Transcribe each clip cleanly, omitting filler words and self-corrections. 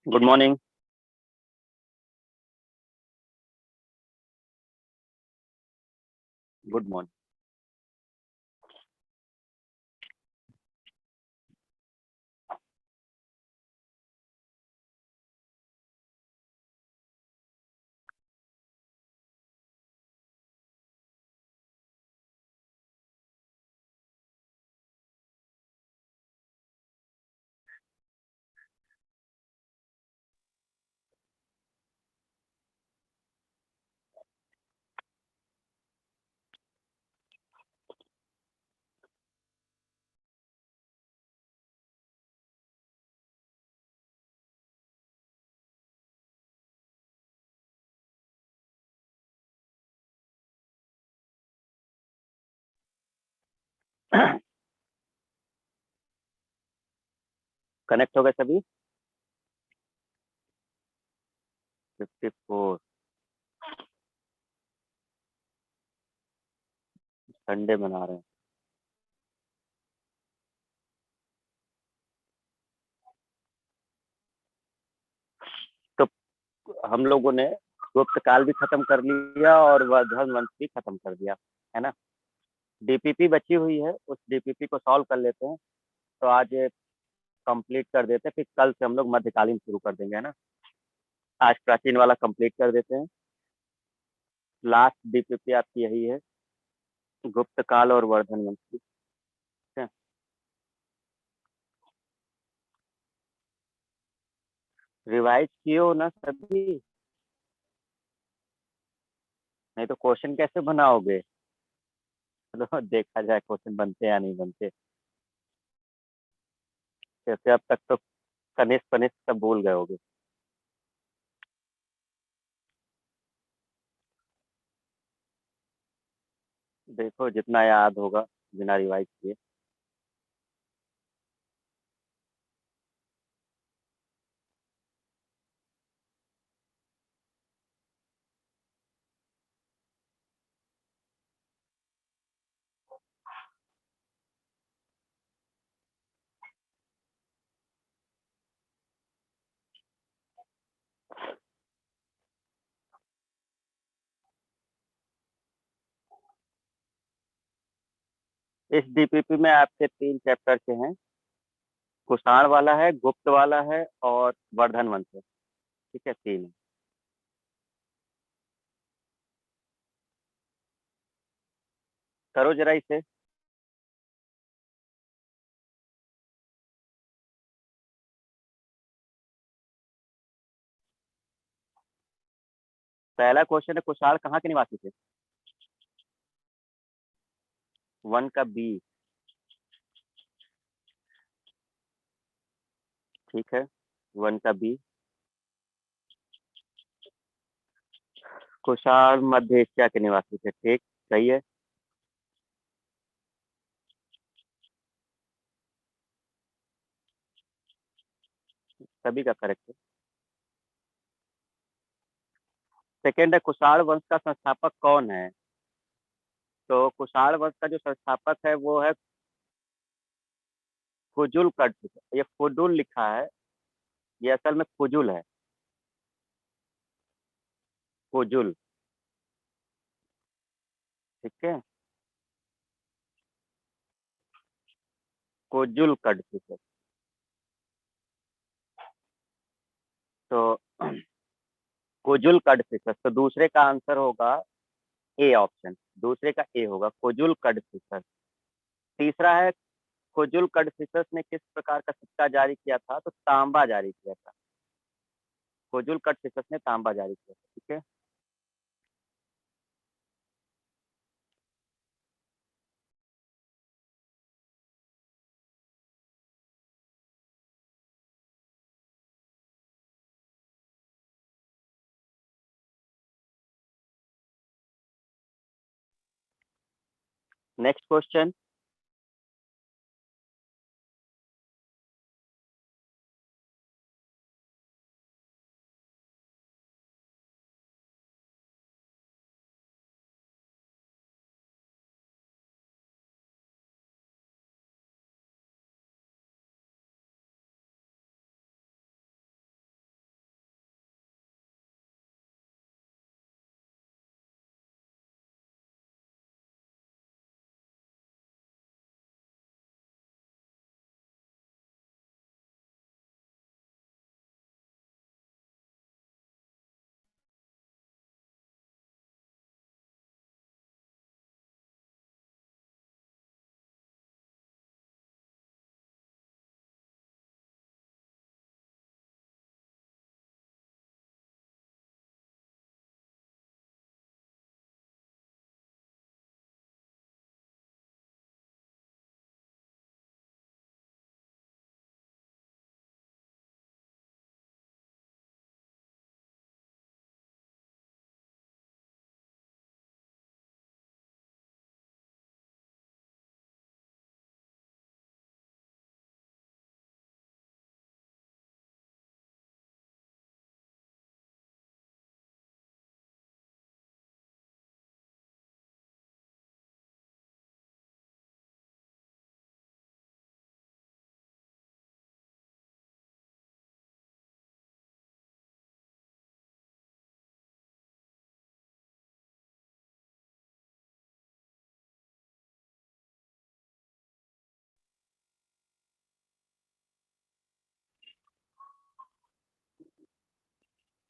Good morning. Good morning. Connect हो गए सभी। 54। संडे मना रहे हैं। तो हम लोगों ने गुप्त काल भी खत्म कर लिया और वर्धन वंश भी खत्म कर दिया, है ना। डीपीपी बची हुई है, उस डीपीपी को सॉल्व कर लेते हैं। तो आज कंप्लीट कर देते हैं, फिर कल से हम लोग मध्यकालीन शुरू कर देंगे, है ना। आज प्राचीन वाला कंप्लीट कर देते हैं। लास्ट डीपीपी आपकी यही है, गुप्त काल और वर्धन वंश की। ठीक है। रिवाइज किए हो ना सभी? नहीं तो क्वेश्चन कैसे बनाओगे? तो देखा जाए क्वेश्चन बनते या नहीं बनते। जैसे अब तक तो कनिष्ठ कनिष्ठ सब भूल गए होगे। देखो जितना याद होगा बिना रिवाइज किए। इस डीपीपी में आपके 3 चैप्टर के हैं। कुषाण वाला है, गुप्त वाला है और वर्धन वंश है। ठीक है, 3 है। करो जरा इसे। पहला क्वेश्चन है, कुषाण कहाँ के निवासी थे? 1 का बी। ठीक है, 1 का बी। कुषाण मध्य एशिया के निवासी थे, ठीक। सही है। सभी का करेक्ट है। सेकेंड है, कुषाण वंश का संस्थापक कौन है? तो कुषाण वंश का जो संस्थापक है वो है फुजुल कट। ये फुडुल लिखा है, ये असल में फुजुल है। फुजुल। ठीक है। कुजुल कट। तो कुजुल कड़फिशस, तो दूसरे का आंसर होगा ए ऑप्शन। दूसरे का ए होगा, कुजुल कड़फिशस। तीसरा है, कुजुल कड़फिशस ने किस प्रकार का सिक्का जारी किया था? तो तांबा जारी किया था। कुजुल कड़फिशस ने तांबा जारी किया था। ठीक है। Next question.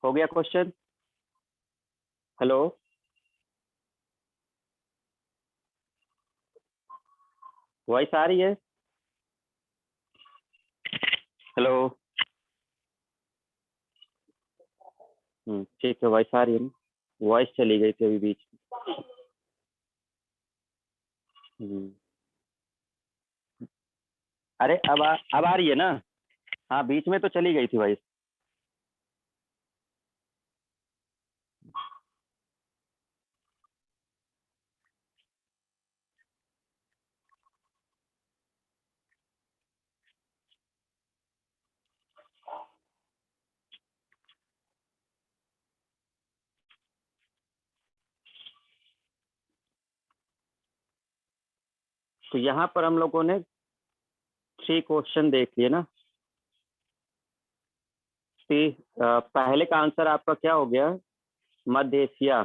हो गया क्वेश्चन? हेलो, वॉइस आ रही है? हेलो। ठीक है, वॉइस आ रही है ना? वॉइस चली गई थी अभी बीच में। अरे अब आ रही है ना? हाँ, बीच में तो चली गई थी वॉइस। तो यहाँ पर हम लोगों ने 3 क्वेश्चन देख लिए ना। पहले का आंसर आपका क्या हो गया? मध्य एशिया।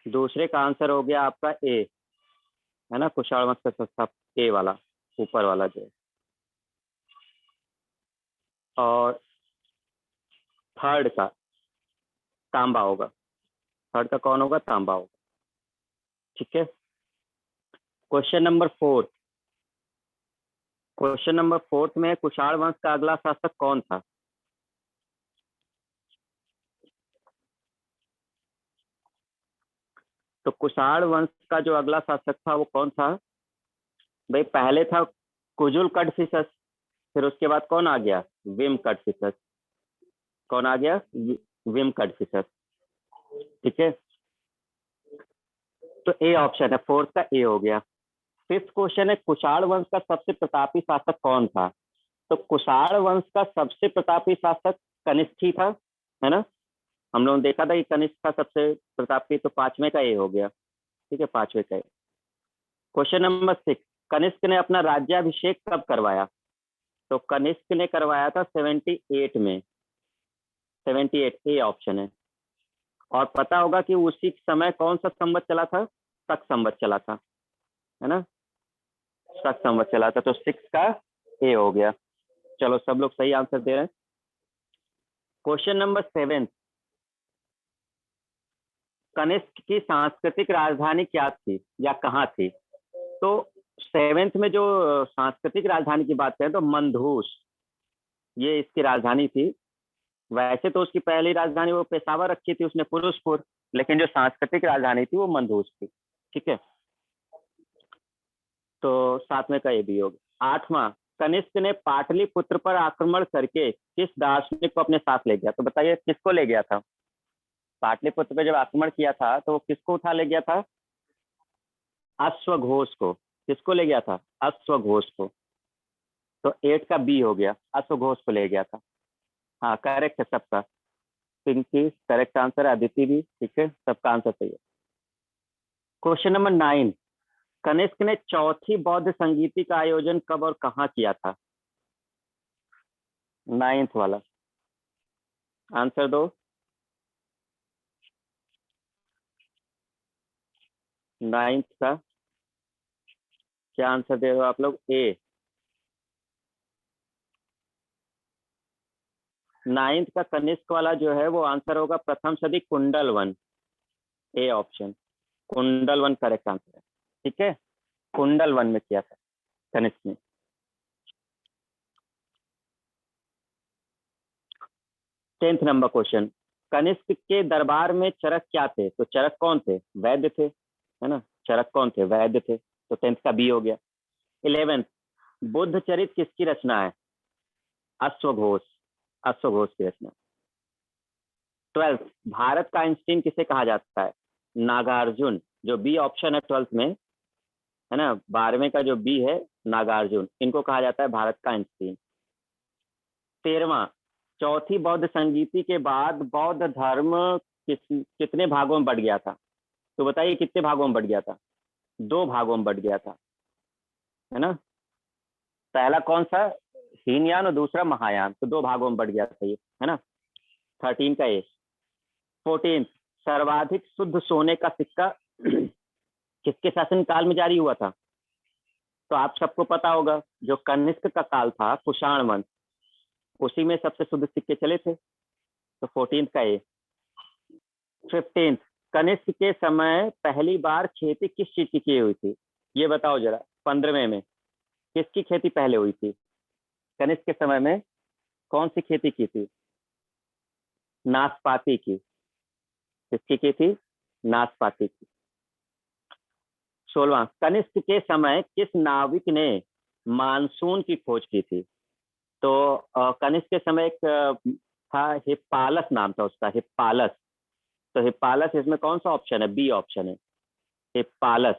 दूसरे का आंसर हो गया आपका ए, है ना, कुषाण वंश का सस्ता, ए वाला, ऊपर वाला जो है। और थर्ड का तांबा होगा। थर्ड का कौन होगा? तांबा होगा। ठीक है। Question number 4। क्वेश्चन नंबर 4 में कुषाण वंश का अगला शासक कौन था? तो कुषाण वंश का जो अगला शासक था वो कौन था? भाई पहले था कुजुल कड़फिसस, फिर उसके बाद कौन आ गया? विम कड़फिसस। कौन आ गया? विम कड़फिसस। ठीक है। तो ए ऑप्शन है, फोर्थ का ए हो गया। फिफ्थ क्वेश्चन है, कुषाण वंश का सबसे प्रतापी शासक कौन था? तो कुषाण वंश का सबसे प्रतापी शासक कनिष्क ही था, है ना। हम लोगों ने देखा था कि कनिष्क था सबसे प्रतापी, तो पांचवें का ए हो गया। ठीक है, पांचवें का ए। क्वेश्चन नंबर 6, कनिष्क ने अपना राज्याभिषेक कब करवाया? तो कनिष्क ने करवाया था 78 में। 78 ए ऑप्शन है। और पता होगा कि उसी समय कौन सा संवत चला था? शक संवत चला था, है ना। शक संवत चला था, तो 6 का ए हो गया। चलो, सब लोग सही आंसर दे रहे हैं। क्वेश्चन नंबर 7, कनिष्क की सांस्कृतिक राजधानी क्या थी या कहाँ थी? तो 7th में जो सांस्कृतिक राजधानी की बात करें तो मंदहुस, ये इसकी राजधानी थी। वैसे तो उसकी पहली राजधानी वो पेशावर रखी थी उसने, पुरुषपुर, लेकिन जो सांस्कृतिक राजधानी थी वो मंदहुस थी। ठीक है। तो 7वें का ये भी होगा। 8वां, कनिष्क ने पाटलिपुत्र पर आक्रमण करके किस दार्शनिक को अपने साथ ले गया? तो बताइए किसको ले गया था? पाटलिपुत्र पे जब आक्रमण किया था तो वो किसको उठा ले गया था? अश्वघोष को। किसको ले गया था? अश्वघोष को। तो 8 का बी हो गया, अश्वघोष को ले गया था। हाँ, करेक्ट है सबका। पिंकी करेक्ट आंसर है, अदिति भी ठीक है, सबका आंसर सही है। क्वेश्चन नंबर 9, कनिष्क ने चौथी बौद्ध संगीति का आयोजन कब और कहाँ किया था? 9th वाला आंसर दो। 9th का क्या आंसर दे रहे हो आप लोग? ए। 9th का कनिष्क वाला जो है वो आंसर होगा प्रथम सदी कुंडल वन, ए ऑप्शन। कुंडल वन करेक्ट आंसर है। ठीक है, कुंडल वन में किया था कनिष्क ने। 10th नंबर क्वेश्चन, कनिष्क के दरबार में चरक क्या थे? तो चरक कौन थे? वैद्य थे, है ना। चरक कौन थे? वैद्य थे। तो 10th का बी हो गया। 11th, बुद्ध चरित किसकी रचना है? अश्वघोष। अश्वघोष की रचना। 12th, भारत का आइंस्टीन किसे कहा जाता है? नागार्जुन। जो बी ऑप्शन है 12th में, है ना, 12वें का जो बी है, नागार्जुन, इनको कहा जाता है भारत का आइंस्टीन। 13वां, चौथी बौद्ध संगीति के बाद बौद्ध धर्म कितने भागों में बढ़ गया था? तो बताइए कितने भागों में बढ़ गया था? 2 भागों में बढ़ गया था, है ना। पहला कौन सा? हीनयान, और दूसरा महायान। तो 2 भागों में बढ़ गया था ये, है ना। 13 का ए। 14, सर्वाधिक शुद्ध सोने का सिक्का किसके शासन काल में जारी हुआ था? तो आप सबको पता होगा, जो कनिष्क का काल था, कुषाण वंश, उसी में सबसे शुद्ध सिक्के चले थे। तो 14 का ए। 15, कनिष्क के समय पहली बार खेती किस चीज की हुई थी, ये बताओ जरा। 15वें में किसकी खेती पहले हुई थी? कनिष्क के समय में कौन सी खेती की थी? नाशपाती की। किसकी की थी? नाशपाती की। 16वां, कनिष्क के समय किस नाविक ने मानसून की खोज की थी? तो कनिष्क के समय एक था, हिप्पालस नाम था उसका, हिप्पालस। तो हिप्पालस इसमें कौन सा ऑप्शन है? बी ऑप्शन है, हिप्पालस।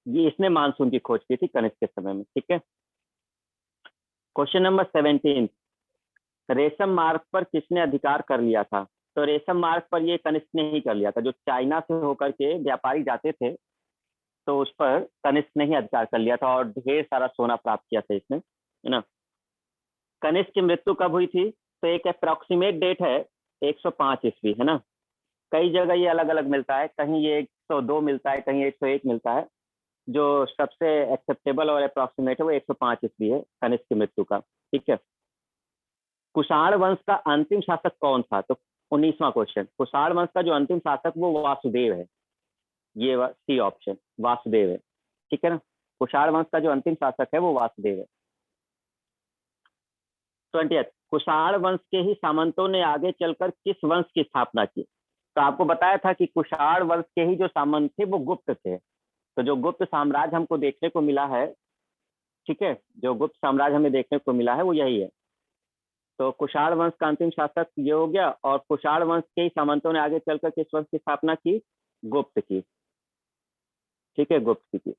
ये इसने मानसून की खोज की थी कनिष्क के समय में। ठीक है। क्वेश्चन नंबर 17, रेशम मार्ग पर किसने अधिकार कर लिया था? तो रेशम मार्ग पर ये कनिष्क ने ही कर लिया था। जो चाइना से होकर के व्यापारी जाते थे, तो उस पर कनिष्क ने ही अधिकार कर लिया था और ढेर सारा सोना प्राप्त किया था इसने, है ना। कनिष्क की मृत्यु कब हुई थी? तो एक अप्रोक्सीमेट डेट है 105 ईस्वी, है ना। कई जगह ये अलग अलग मिलता है, कहीं ये 102 मिलता है, कहीं 101 मिलता है। जो सबसे एक्सेप्टेबल और अप्रोक्सीमेट है वो 105 ईस्वी है कनिष्क की मृत्यु का। ठीक है। कुषाण वंश का अंतिम शासक कौन था? तो 19वां क्वेश्चन, कुषाण वंश का जो अंतिम शासक वो वासुदेव है। ये सी ऑप्शन, वासुदेव है। ठीक है ना। कुषाण वंश का जो अंतिम शासक है वो वासुदेव है। 20, कुषाण वंश के ही सामंतों ने आगे चलकर किस वंश की स्थापना की? तो आपको बताया था कि कुषाण वंश के ही जो सामंत थे वो गुप्त थे। तो जो गुप्त साम्राज्य हमको देखने को मिला है, ठीक है, जो गुप्त साम्राज्य हमें देखने को मिला है वो यही है। तो कुषाण वंश का अंतिम शासक ये हो गया, और कुषाण वंश के ही सामंतों ने आगे चलकर किस वंश की स्थापना की? गुप्त की। ठीक है, गुप्त की।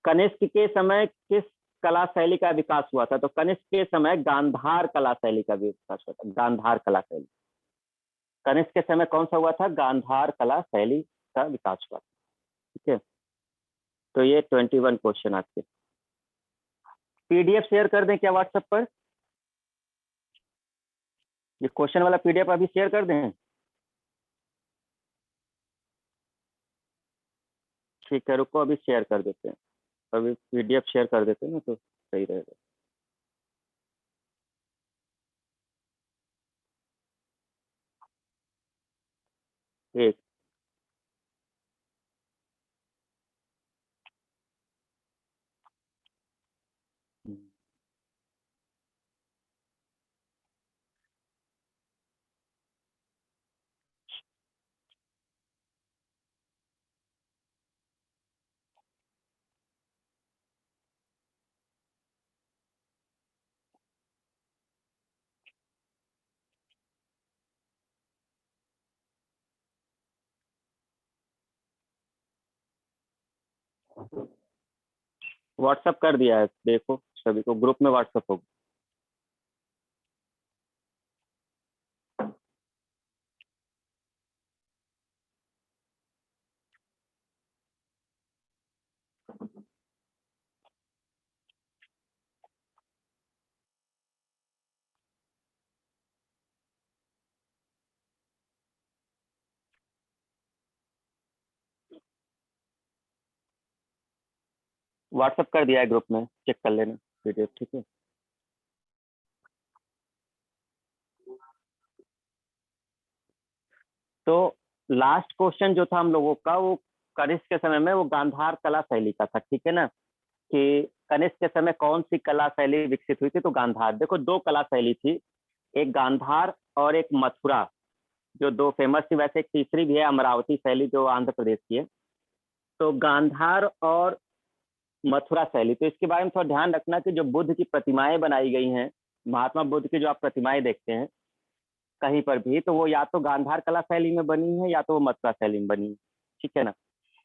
कनिष्क के समय किस कला शैली का विकास हुआ था? तो कनिष्क के समय गांधार कला शैली का विकास हुआ था। गांधार कला शैली। कनिष्क के समय कौन सा हुआ था? गांधार कला शैली का विकास हुआ था। ठीक है। तो ये 21 क्वेश्चन आपके। पीडीएफ शेयर कर दें क्या व्हाट्सएप पर? ये क्वेश्चन वाला पीडीएफ अभी शेयर कर दें? ठीक है, रुको अभी शेयर कर देते हैं। अभी पीडीएफ शेयर कर देते हैं ना, तो सही रहेगा। एक। व्हाट्सअप कर दिया है, देखो सभी को, ग्रुप में व्हाट्सअप होगा। व्हाट्सअप कर दिया है ग्रुप में, चेक कर लेना पीडीएफ। ठीक है। तो लास्ट क्वेश्चन जो था हम लोगों का, वो कनिष्क के समय में वो गांधार कला शैली का था। ठीक है ना, कि कनिष्क के समय कौन सी कला शैली विकसित हुई थी? तो गांधार। देखो दो कला शैली थी, एक गांधार और एक मथुरा, जो दो फेमस थी। वैसे एक तीसरी भी है, अमरावती शैली, जो आंध्र प्रदेश की है। तो गांधार और मथुरा शैली, तो इसके बारे में थोड़ा ध्यान रखना कि जो बुद्ध की प्रतिमाएं बनाई गई हैं, महात्मा बुद्ध की जो आप प्रतिमाएं देखते हैं कहीं पर भी, तो वो या तो गांधार कला शैली में बनी है या तो वो मथुरा शैली में बनी है। ठीक है ना।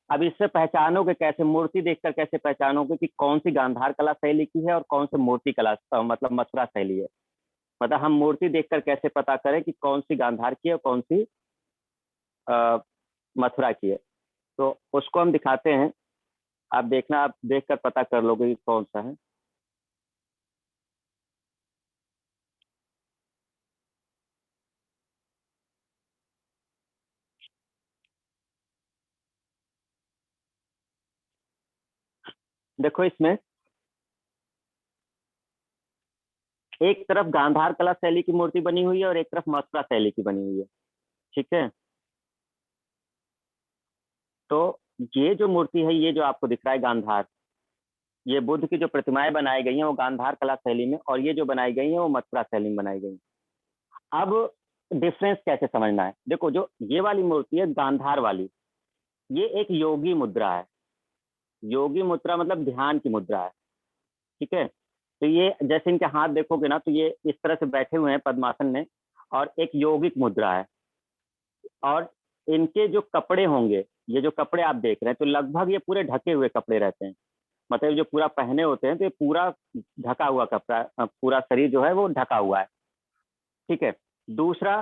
अब इससे पहचानोगे कैसे? मूर्ति देखकर कैसे पहचानोगे कि कौन सी गांधार कला शैली की है और कौन सी मूर्ति कला मतलब मथुरा शैली है? मतलब हम मूर्ति देखकर कैसे पता करें कि कौन सी गांधार की है और कौन सी मथुरा की है? तो उसको हम दिखाते हैं, आप देखना, आप देखकर पता कर लोगे कि कौन सा है। देखो इसमें एक तरफ गांधार कला शैली की मूर्ति बनी हुई है और एक तरफ मथुरा शैली की बनी हुई है, ठीक है। तो ये जो मूर्ति है, ये जो आपको दिख रहा है गांधार, ये बुद्ध की जो प्रतिमाएं बनाई गई हैं वो गांधार कला शैली में, और ये जो बनाई गई हैं वो मथुरा शैली में बनाई गई हैं। अब डिफरेंस कैसे समझना है, देखो जो ये वाली मूर्ति है गांधार वाली, ये एक योगी मुद्रा है। योगी मुद्रा मतलब ध्यान की मुद्रा है, ठीक है। तो ये जैसे इनके हाथ देखोगे ना, तो ये इस तरह से बैठे हुए हैं पद्मासन में, और एक योगिक मुद्रा है। और इनके जो कपड़े होंगे, ये जो कपड़े आप देख रहे हैं, तो लगभग ये पूरे ढके हुए कपड़े रहते हैं। मतलब जो पूरा पहने होते हैं तो ये पूरा ढका हुआ कपड़ा, पूरा शरीर जो है वो ढका हुआ है, ठीक है। दूसरा,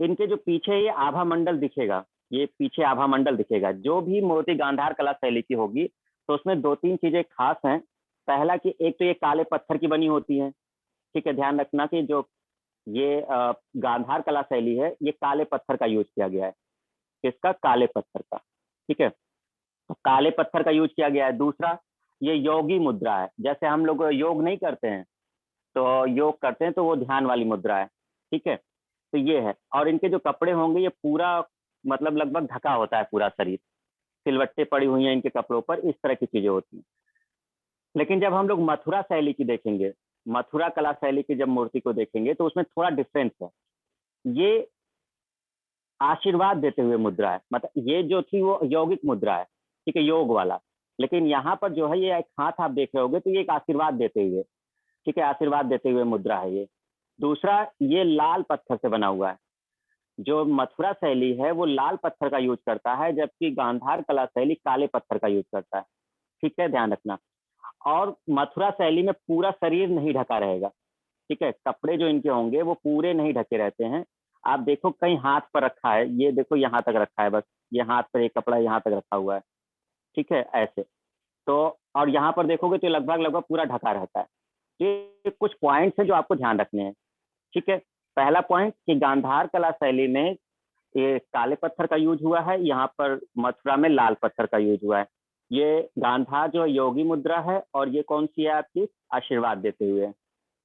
इनके जो पीछे ये आभा मंडल दिखेगा, ये पीछे आभा मंडल दिखेगा, जो भी मूर्ति गांधार कला शैली की होगी तो उसमें दो तीन चीजें खास हैं। पहला कि एक तो ये काले पत्थर की बनी होती है, ठीक है। ध्यान रखना कि जो ये गांधार कला शैली है, ये काले पत्थर का यूज किया गया है। किसका? काले पत्थर का, ठीक है। तो काले पत्थर का यूज किया गया है। दूसरा, ये योगी मुद्रा है। जैसे हम लोग योग नहीं करते हैं, तो योग करते हैं तो वो ध्यान वाली मुद्रा है, ठीक है। तो ये है। और इनके जो कपड़े होंगे ये पूरा मतलब लगभग ढका होता है पूरा शरीर, सिलवट्टे पड़ी हुई हैं इनके कपड़ों पर, इस तरह की चीजें होती हैं। लेकिन जब हम लोग मथुरा शैली की देखेंगे, मथुरा कला शैली की जब मूर्ति को देखेंगे तो उसमें थोड़ा डिफरेंस है। ये आशीर्वाद देते हुए मुद्रा है, मतलब ये जो थी वो यौगिक मुद्रा है, ठीक है, योग वाला। लेकिन यहाँ पर जो है ये एक हाथ आप देख रहे होगे, तो ये एक आशीर्वाद देते हुए, ठीक है, आशीर्वाद देते हुए मुद्रा है ये। दूसरा, ये लाल पत्थर से बना हुआ है। जो मथुरा शैली है वो लाल पत्थर का यूज करता है, जबकि गांधार कला शैली काले पत्थर का यूज करता है, ठीक है, ध्यान रखना। और मथुरा शैली में पूरा शरीर नहीं ढका रहेगा, ठीक है। कपड़े जो इनके होंगे वो पूरे नहीं ढके रहते हैं। आप देखो कहीं हाथ पर रखा है, ये देखो यहाँ तक रखा है बस, ये हाथ पर एक कपड़ा यहाँ तक रखा हुआ है, ठीक है, ऐसे। तो और यहाँ पर देखोगे तो लगभग लगभग पूरा ढका रहता है। ये कुछ पॉइंट्स हैं जो आपको ध्यान रखने हैं, ठीक है। पहला पॉइंट कि गांधार कला शैली में ये काले पत्थर का यूज हुआ है, यहाँ पर मथुरा में लाल पत्थर का यूज हुआ है। ये गांधार जो योगी मुद्रा है, और ये कौन सी है आपकी? आशीर्वाद देते हुए,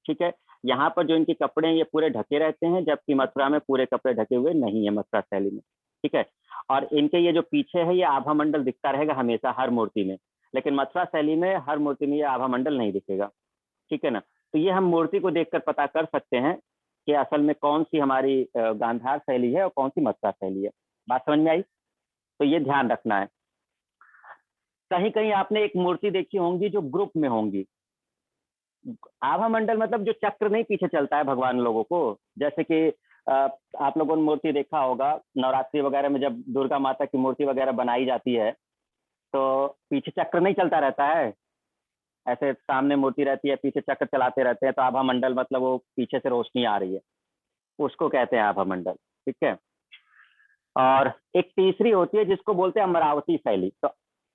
ठीक है। यहाँ पर जो इनके कपड़े हैं ये पूरे ढके रहते हैं, जबकि मथुरा में पूरे कपड़े ढके हुए नहीं है, मथुरा शैली में, ठीक है। और इनके ये जो पीछे है ये आभा मंडल दिखता रहेगा हमेशा हर मूर्ति में, लेकिन मथुरा शैली में हर मूर्ति में ये आभा मंडल नहीं दिखेगा, ठीक है ना। तो ये हम मूर्ति को देखकर पता कर सकते हैं कि असल में कौन सी हमारी गांधार शैली है और कौन सी मथुरा शैली है। बात समझ में आई? तो ये ध्यान रखना है। कहीं कहीं आपने एक मूर्ति देखी होंगी जो ग्रुप में होंगी। आभा मंडल मतलब जो चक्र नहीं पीछे चलता है भगवान लोगों को, जैसे कि आप लोगों ने मूर्ति देखा होगा नवरात्रि वगैरह में, जब दुर्गा माता की मूर्ति वगैरह बनाई जाती है तो पीछे चक्र नहीं चलता रहता है, ऐसे सामने मूर्ति रहती है, पीछे चक्र चलाते रहते हैं, तो आभा मंडल मतलब वो पीछे से रोशनी आ रही है, उसको कहते हैं आभा मंडल, ठीक है। और एक तीसरी होती है जिसको बोलते हैं अमरावती शैली। तो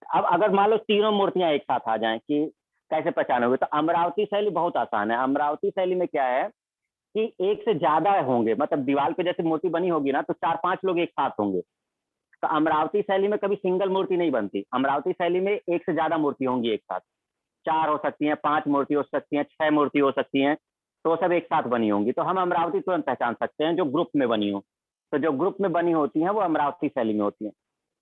अब अगर मान लो तीनों मूर्तियां एक साथ आ जाएं कि कैसे पहचानोगे, तो अमरावती शैली बहुत आसान है। अमरावती शैली में क्या है कि एक से ज्यादा होंगे, मतलब दीवार पे जैसे मूर्ति बनी होगी ना, तो चार पांच लोग एक साथ होंगे। तो अमरावती शैली में कभी सिंगल मूर्ति नहीं बनती, अमरावती शैली में एक से ज्यादा मूर्ति होंगी एक साथ, चार हो सकती हैं, पांच मूर्ति हो सकती हैं, छह मूर्ति हो सकती हैं, तो सब एक साथ बनी होंगी। तो हम अमरावती तुरंत पहचान सकते हैं जो ग्रुप में बनी हो। तो जो ग्रुप में बनी होती हैं वो अमरावती शैली में होती हैं,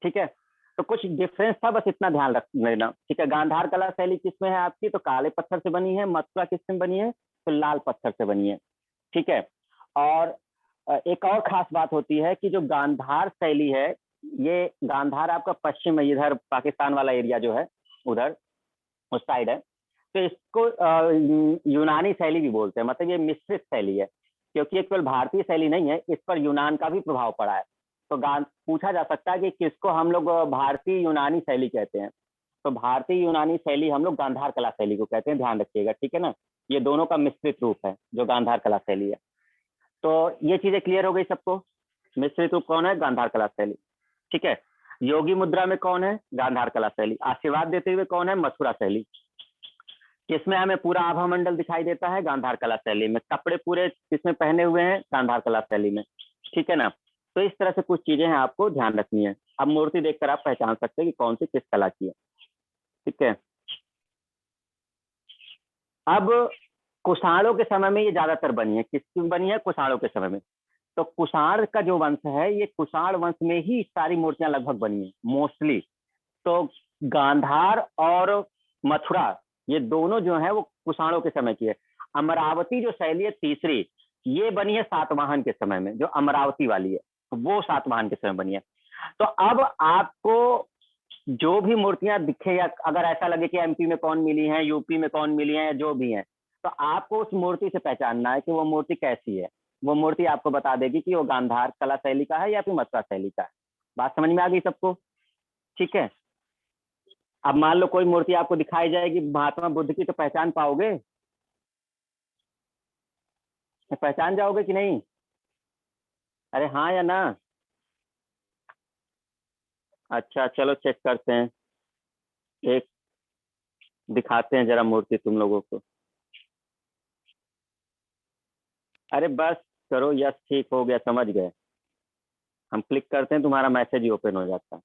ठीक है। तो कुछ डिफरेंस था, बस इतना ध्यान रख लेना, ठीक है। गांधार कला शैली किसमें है आपकी? तो काले पत्थर से बनी है। मथुरा किसमें बनी है? तो लाल पत्थर से बनी है, ठीक है। और एक और खास बात होती है कि जो गांधार शैली है, ये गांधार आपका पश्चिम में, इधर पाकिस्तान वाला एरिया जो है उधर उस साइड है। तो इसको यूनानी शैली भी बोलते हैं, मतलब ये मिश्रित शैली है, क्योंकि ये केवल भारतीय शैली नहीं है, इस पर यूनान का भी प्रभाव पड़ा है। तो पूछा जा सकता है कि किसको हम लोग भारतीय यूनानी शैली कहते हैं। तो भारतीय यूनानी शैली हम लोग गांधार कला शैली को कहते हैं, ध्यान रखिएगा, ठीक है ना। ये दोनों का मिश्रित रूप है जो गांधार कला शैली है। तो ये चीजें क्लियर हो गई सबको। मिश्रित रूप कौन है? गांधार कला शैली, ठीक है। योगी मुद्रा में कौन है? गांधार कला शैली। आशीर्वाद देते हुए कौन है? मथुरा शैली। किसमें हमें पूरा आभा मंडल दिखाई देता है? गांधार कला शैली में। कपड़े पूरे किसमें पहने हुए हैं? गांधार कला शैली में, ठीक है ना। तो इस तरह से कुछ चीजें हैं आपको ध्यान रखनी है। अब मूर्ति देखकर आप पहचान सकते हैं कि कौन सी किस कला की है, ठीक है। अब कुषाणों के समय में ये ज्यादातर बनी है। किसकी बनी है? कुषाणों के समय में। तो कुषाण का जो वंश है, ये कुषाण वंश में ही सारी मूर्तियां लगभग बनी है मोस्टली। तो गांधार और मथुरा, ये दोनों जो है वो कुषाणों के समय की है। अमरावती जो शैली है तीसरी, ये बनी है सातवाहन के समय में। जो अमरावती वाली है वो सातवाहन के समय बनी है। तो अब आपको जो भी मूर्तियां दिखे, या अगर ऐसा लगे कि एमपी में कौन मिली है, यूपी में कौन मिली है, या जो भी है, तो आपको उस मूर्ति से पहचानना है कि वो मूर्ति कैसी है। वो मूर्ति आपको बता देगी कि वो गांधार कला शैली का है या फिर मथुरा शैली का है। बात समझ में आ गई सबको? ठीक है। अब मान लो कोई मूर्ति आपको दिखाई जाएगी महात्मा बुद्ध की, तो पहचान पाओगे? पहचान जाओगे कि नहीं? अरे हाँ या ना? अच्छा चलो चेक करते हैं। एक दिखाते हैं जरा मूर्ति तुम लोगों को। अरे बस करो, यस ठीक हो गया, समझ गए। हम क्लिक करते हैं, तुम्हारा मैसेज ही ओपन हो जाता है।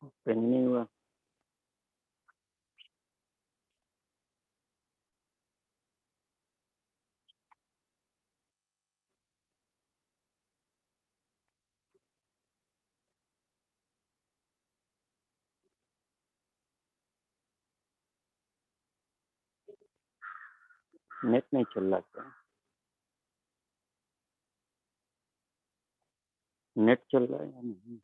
ओपन नहीं हुआ। नेट नहीं चल रहा क्या? नेट चल रहा है या नहीं?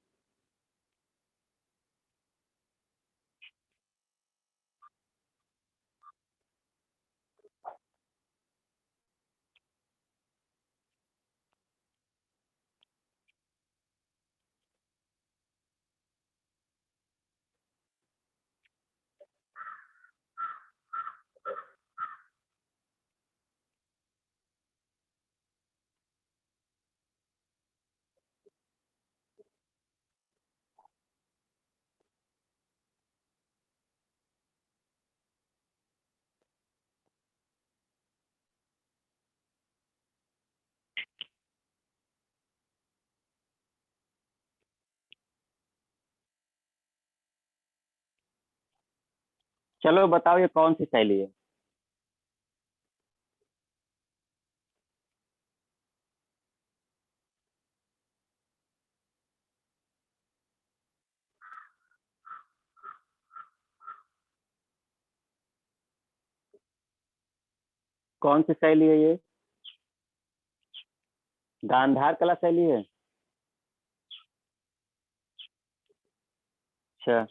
चलो बताओ ये कौन सी शैली है? कौन सी शैली है ये? गांधार कला शैली है? अच्छा।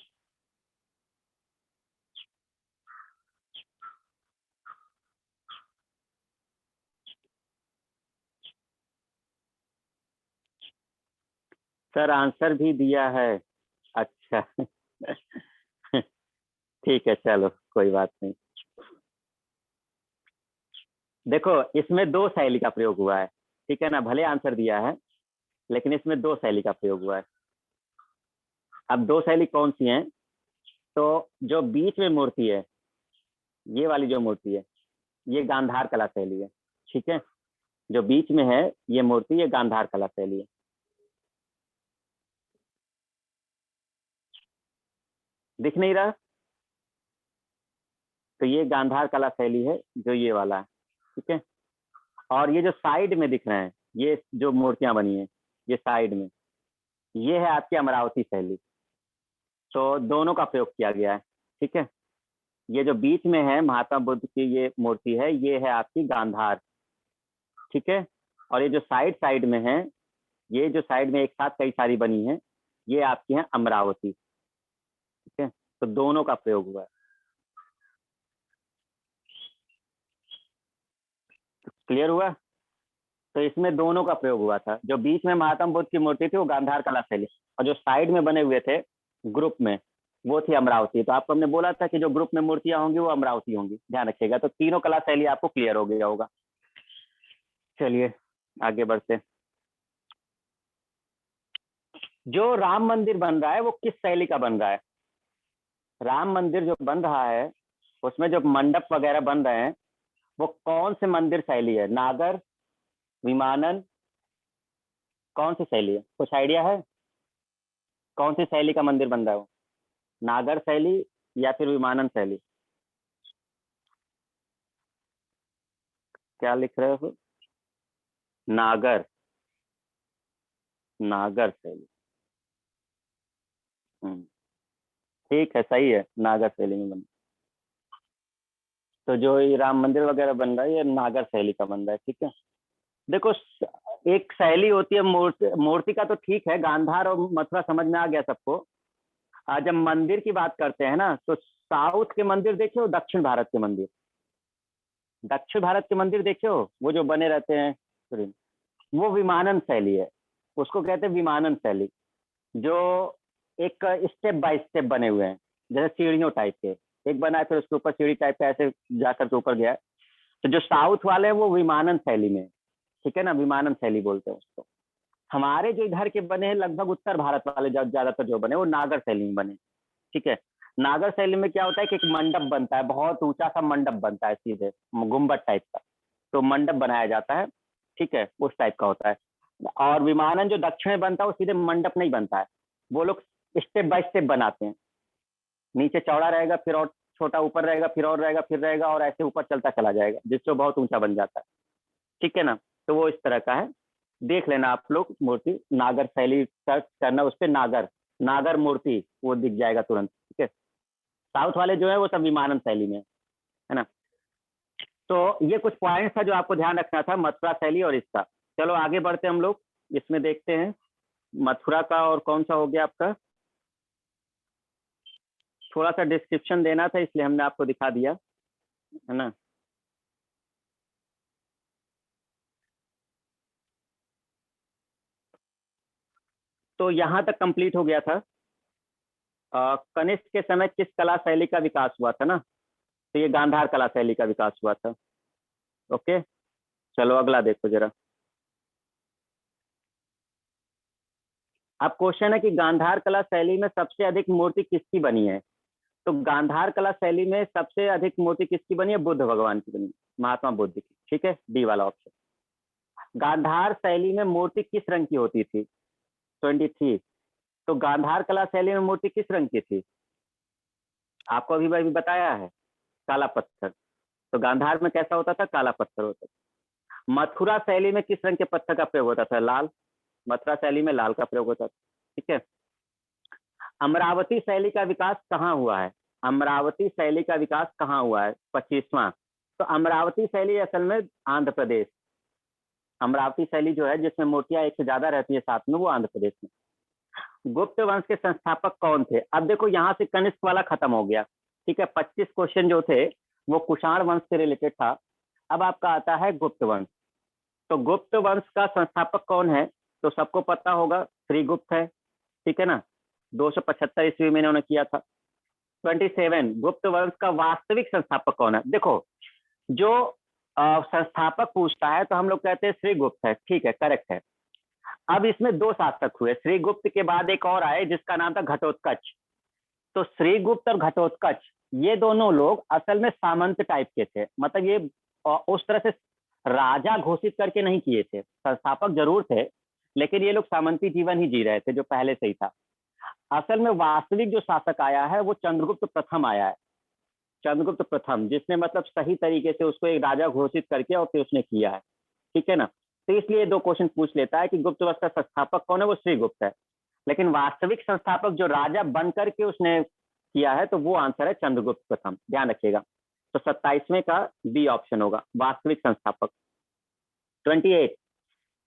सर आंसर भी दिया है। अच्छा ठीक है चलो, कोई बात नहीं। देखो इसमें दो शैली का प्रयोग हुआ है, ठीक है ना? भले आंसर दिया है, लेकिन इसमें दो शैली का प्रयोग हुआ है। अब दो शैली कौन सी हैं? तो जो बीच में मूर्ति है, ये वाली जो मूर्ति है, ये गांधार कला शैली है। ठीक है, जो बीच में है ये मूर्ति, ये गांधार कला शैली है। दिख नहीं रहा? तो ये गांधार कला शैली है, जो ये वाला है। ठीक है। और ये जो साइड में दिख रहे हैं, ये जो मूर्तियां बनी हैं, ये साइड में, ये है आपकी अमरावती शैली। तो दोनों का प्रयोग किया गया है। ठीक है। ये जो बीच में है महात्मा बुद्ध की ये मूर्ति है, ये है आपकी गांधार। ठीक है। और ये जो साइड साइड में है, ये जो साइड में एक साथ कई सारी बनी है, ये आपकी है अमरावती। ठीक है। तो दोनों का प्रयोग हुआ है। क्लियर हुआ? तो इसमें दोनों का प्रयोग हुआ था। जो बीच में महात्मा बुद्ध की मूर्ति थी वो गांधार कला शैली, और जो साइड में बने हुए थे ग्रुप में, वो थी अमरावती। तो आपको हमने बोला था कि जो ग्रुप में मूर्तियां होंगी वो अमरावती होंगी, ध्यान रखिएगा। तो तीनों कला शैली आपको क्लियर हो गया होगा। चलिए आगे बढ़ते। जो राम मंदिर बन रहा है वो किस शैली का बन रहा है? राम मंदिर जो बन रहा है उसमें जो मंडप वगैरह बन रहे हैं वो कौन से मंदिर शैली है? नागर, विमानन, कौन सी शैली है? कुछ आइडिया है कौन सी शैली का मंदिर बन रहा है वो? नागर शैली या फिर विमानन शैली? क्या लिख रहे हो? नागर, नागर शैली। हम्म, ठीक है, सही है, नागर शैली में बन। तो जो ये राम मंदिर वगैरह बन रहा है ये नागर शैली का बन रहा है, ठीक है। देखो एक शैली होती है मूर्ति, मूर्ति का तो ठीक है, गांधार और मथुरा समझ में आ गया सबको। आज जब मंदिर की बात करते हैं ना तो साउथ के मंदिर देखे हो, दक्षिण भारत के मंदिर? दक्षिण भारत के मंदिर देखे हो वो जो बने रहते हैं, वो विमानन शैली है, उसको कहते हैं विमानन शैली। जो एक स्टेप बाय स्टेप बने हुए हैं, जैसे सीढ़ियों टाइप के, एक बना है फिर उसके ऊपर सीढ़ी टाइप का ऐसे जाकर के ऊपर गया है। तो जो साउथ वाले हैं वो विमानन शैली में, ठीक है ना, विमानन शैली बोलते हैं उसको। हमारे जो इधर के बने हैं लगभग उत्तर भारत वाले ज्यादातर जो बने वो नागर शैली में बने, ठीक है। नागर शैली में क्या होता है कि एक मंडप बनता है, बहुत ऊंचा सा मंडप बनता है, सीधे गुम्बद टाइप का, तो मंडप बनाया जाता है, ठीक है, उस टाइप का होता है। और विमानन जो दक्षिण में बनता है वो सीधे मंडप नहीं बनता है, वो लोग स्टेप बाय स्टेप बनाते हैं, नीचे चौड़ा रहेगा फिर और छोटा ऊपर रहेगा फिर और रहेगा फिर रहेगा और ऐसे ऊपर चलता चला जाएगा जिससे बहुत ऊंचा बन जाता है, ठीक है ना। तो वो इस तरह का है, देख लेना आप लोग मूर्ति, नागर शैली सर्च करना उस पर, नागर, नागर मूर्ति वो दिख जाएगा तुरंत, ठीक है। साउथ वाले जो है वो सब विमानन शैली में है ना। तो ये कुछ पॉइंट्स था जो आपको ध्यान रखना था, मथुरा शैली और इसका। चलो आगे बढ़ते हम लोग, इसमें देखते हैं मथुरा का और कौन सा हो गया आपका। थोड़ा सा डिस्क्रिप्शन देना था इसलिए हमने आपको दिखा दिया, है ना। तो यहाँ तक कंप्लीट हो गया था। कनिष्क के समय किस कला शैली का विकास हुआ था ना, तो ये गांधार कला शैली का विकास हुआ था। ओके, चलो अगला देखो जरा। अब क्वेश्चन है कि गांधार कला शैली में सबसे अधिक मूर्ति किसकी बनी है? तो गांधार कला शैली में सबसे अधिक मूर्ति किसकी बनी है? बुद्ध भगवान की बनी, महात्मा बुद्ध की, ठीक है, डी वाला ऑप्शन। गांधार शैली में मूर्ति किस रंग की होती थी? 23। तो गांधार कला शैली में मूर्ति किस रंग की थी? आपको अभी भाई बताया है, काला पत्थर। तो गांधार में कैसा होता था? काला पत्थर होता था। मथुरा शैली में किस रंग के पत्थर का प्रयोग होता था? लाल, मथुरा शैली में लाल का प्रयोग होता था, ठीक है। अमरावती शैली का विकास कहाँ हुआ है? अमरावती शैली का विकास कहाँ हुआ है? 25वां। तो अमरावती शैली असल में आंध्र प्रदेश, अमरावती शैली जो है जिसमें मूर्तियां एक से ज्यादा रहती है साथ में, वो आंध्र प्रदेश में। गुप्त वंश के संस्थापक कौन थे? अब देखो यहाँ से कनिष्क वाला खत्म हो गया, ठीक है। 25 क्वेश्चन जो थे वो कुषाण वंश से रिलेटेड था। अब आपका आता है गुप्त वंश। तो गुप्त वंश का संस्थापक कौन है? तो सबको पता होगा, श्रीगुप्त है, ठीक है ना। 275 ईस्वी में इन्होंने किया था। 27, गुप्त वंश का वास्तविक संस्थापक कौन है? देखो जो संस्थापक पूछता है तो हम लोग कहते हैं श्रीगुप्त है, ठीक है, करेक्ट है। अब इसमें दो शासक हुए, श्रीगुप्त के बाद एक और आए जिसका नाम था घटोत्कच। तो श्रीगुप्त और घटोत्कच ये दोनों लोग असल में सामंत टाइप के थे, मतलब ये उस तरह से राजा घोषित करके नहीं किए थे, संस्थापक जरूर थे लेकिन ये लोग सामंती जीवन ही जी रहे थे जो पहले से ही था। असल में वास्तविक जो शासक आया है वो चंद्रगुप्त प्रथम आया है, चंद्रगुप्त प्रथम, जिसने मतलब सही तरीके से उसको एक राजा घोषित करके और फिर उसने किया है, ठीक है ना। तो इसलिए दो क्वेश्चन पूछ लेता है कि गुप्त वंश का संस्थापक कौन है, वो श्रीगुप्त है। लेकिन वास्तविक संस्थापक जो राजा बन करके उसने किया है तो वो आंसर है चंद्रगुप्त प्रथम, ध्यान रखिएगा। तो 27वें का बी ऑप्शन होगा, वास्तविक संस्थापक। 28,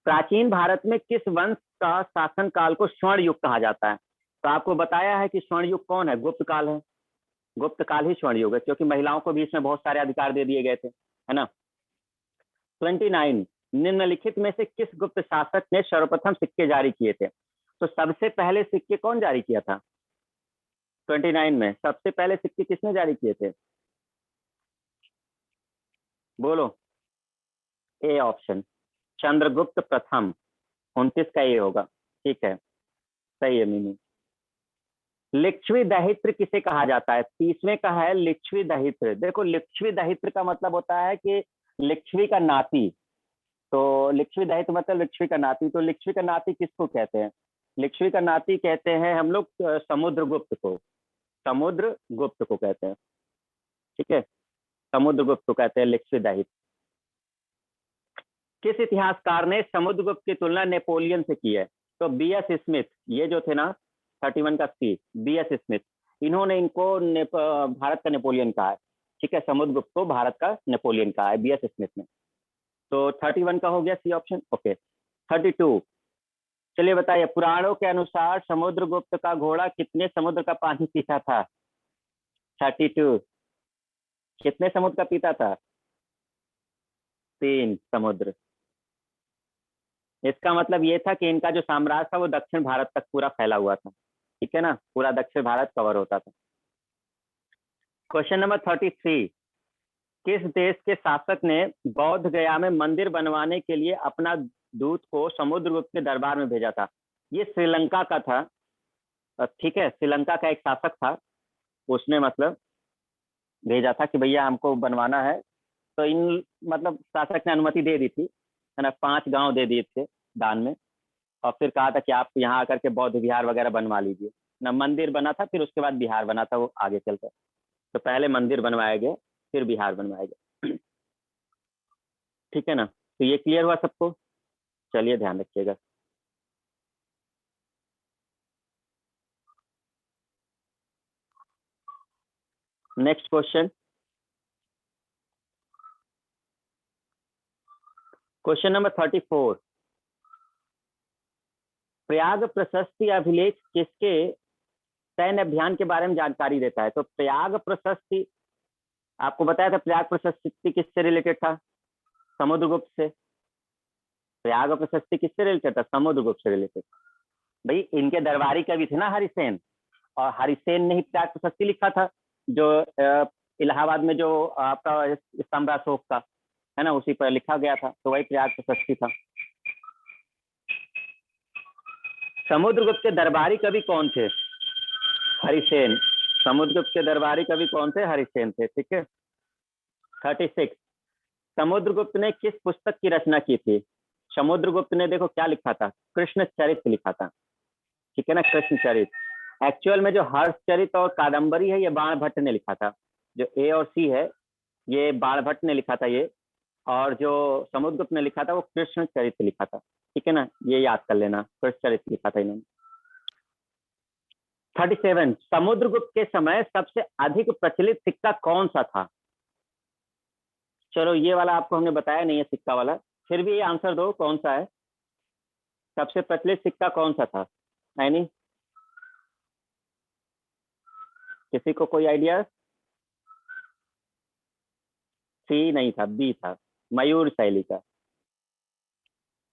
प्राचीन भारत में किस वंश का शासन काल को स्वर्ण युग कहा जाता है? तो आपको बताया है कि स्वर्ण युग कौन है? गुप्त काल है, गुप्त काल ही स्वर्ण युग है क्योंकि महिलाओं को भी इसमें बहुत सारे अधिकार दे दिए गए थे, है ना। 29, निम्नलिखित में से किस गुप्त शासक ने सर्वप्रथम सिक्के जारी किए थे? तो सबसे पहले सिक्के कौन जारी किया था? 29 में सबसे पहले सिक्के किसने जारी किए थे? बोलो, ए ऑप्शन। चंद्रगुप्त प्रथम, 29 का ये होगा। ठीक है, सही है मीनू। लिच्छवी दहित्र किसे कहा जाता है? 30वें का है लिच्छवी दहित्र। देखो लिच्छवी दहित्र का मतलब होता है कि लिच्छवी का नाती। तो लिच्छवी दहित्र मतलब लिच्छवी का नाती। तो लिच्छवी का नाती किसको कहते हैं? लिच्छवी का नाती कहते हैं हम लोग समुद्रगुप्त को। समुद्रगुप्त को कहते हैं। ठीक है, समुद्रगुप्त को कहते हैं लिच्छवी दहित्र। किस इतिहासकार ने समुद्रगुप्त की तुलना नेपोलियन से की है? तो B.S. स्मिथ, ये जो थे ना 31 का सी, B.S. स्मिथ, इन्होंने इनको भारत का नेपोलियन कहा है। ठीक है, समुद्रगुप्त को भारत का नेपोलियन कहा है B.S. स्मिथ ने। तो 31 का हो गया सी ऑप्शन। ओके, 32, चलिए बताइए, पुराणों के अनुसार समुद्रगुप्त का घोड़ा कितने समुद्र का पानी पीता था? 32, कितने समुद्र का पीता था? 3 समुद्र। इसका मतलब ये था कि इनका जो साम्राज्य था वो दक्षिण भारत तक पूरा फैला हुआ था। ठीक है ना, पूरा दक्षिण भारत कवर होता था। क्वेश्चन नंबर 33, किस देश के शासक ने बौद्ध गया में मंदिर बनवाने के लिए अपना दूत को समुद्रगुप्त के दरबार में भेजा था? ये श्रीलंका का था। ठीक है, श्रीलंका का एक शासक था, उसने मतलब भेजा था कि भैया हमको बनवाना है। तो इन मतलब शासक ने अनुमति दे दी थी, है ना, 5 गांव दे दिए थे दान में, और फिर कहा था कि आप यहाँ आकर के बौद्ध विहार वगैरह बनवा लीजिए ना। मंदिर बना था, फिर उसके बाद बिहार बना था, वो आगे चलकर। तो पहले मंदिर बनवाए गए, फिर बिहार बनवाए गए। ठीक है ना, तो ये क्लियर हुआ सबको? चलिए ध्यान रखिएगा। Next question, question number 34, Prayag प्रशस्ति अभिलेख किसके सैन्य अभियान के बारे में जानकारी देता है? तो प्रयाग प्रशस्ति, आपको बताया था प्रयाग प्रशस्ति किससे रिलेटेड था? समुद्रगुप्त से। प्रयाग प्रशस्ति किससे रिलेटेड था? समुद्रगुप्त से रिलेटेड। भाई इनके दरबारी कवि थे ना हरिसेन, और हरिसेन ने ही प्रयाग प्रशस्ति लिखा था, जो इलाहाबाद में जो आपका स्तंभ अशोक का है ना, उसी पर लिखा गया था, तो वही प्रयाग प्रशस्ति था। समुद्रगुप्त के दरबारी कवि कौन थे? हरिसेन। समुद्रगुप्त के दरबारी कवि कौन थे? हरिसेन थे। ठीक है। 36, समुद्रगुप्त ने किस पुस्तक की रचना की थी? समुद्रगुप्त ने देखो क्या लिखा था, कृष्ण चरित्र लिखा था। ठीक है ना, कृष्ण चरित्र। एक्चुअल में जो हर्षचरित और कादम्बरी है, ये बाणभट्ट ने लिखा था। जो ए और सी है, ये बाणभट्ट ने लिखा था ये, और जो समुद्रगुप्त ने लिखा था वो कृष्ण चरित्र लिखा था। ठीक है ना, ये याद कर लेना, कृष्ण चरित्र लिखा था इन्होंने। 37, समुद्रगुप्त के समय सबसे अधिक प्रचलित सिक्का कौन सा था? चलो ये वाला आपको हमने बताया नहीं है सिक्का वाला, फिर भी ये आंसर दो कौन सा है, सबसे प्रचलित सिक्का कौन सा था? नहीं, किसी को कोई आइडिया? सी नहीं था, बी था, मयूर शैली का।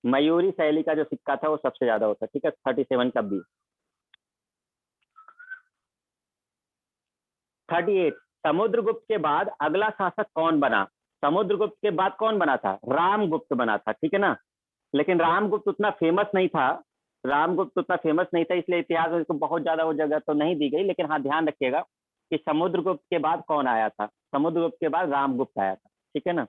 मयूरी शैली का जो सिक्का था वो सबसे ज्यादा होता है। ठीक है, 37 का बी। 38, समुद्रगुप्त के बाद अगला शासक कौन बना? समुद्रगुप्त के बाद कौन बना था? रामगुप्त बना था। ठीक है ना, लेकिन रामगुप्त उतना फेमस नहीं था। रामगुप्त उतना फेमस नहीं था, इसलिए इतिहास में इसको बहुत ज्यादा वो जगह तो नहीं दी गई। लेकिन हाँ, ध्यान रखिएगा कि समुद्रगुप्त के बाद कौन आया था? समुद्रगुप्त के बाद रामगुप्त आया था। ठीक है ना,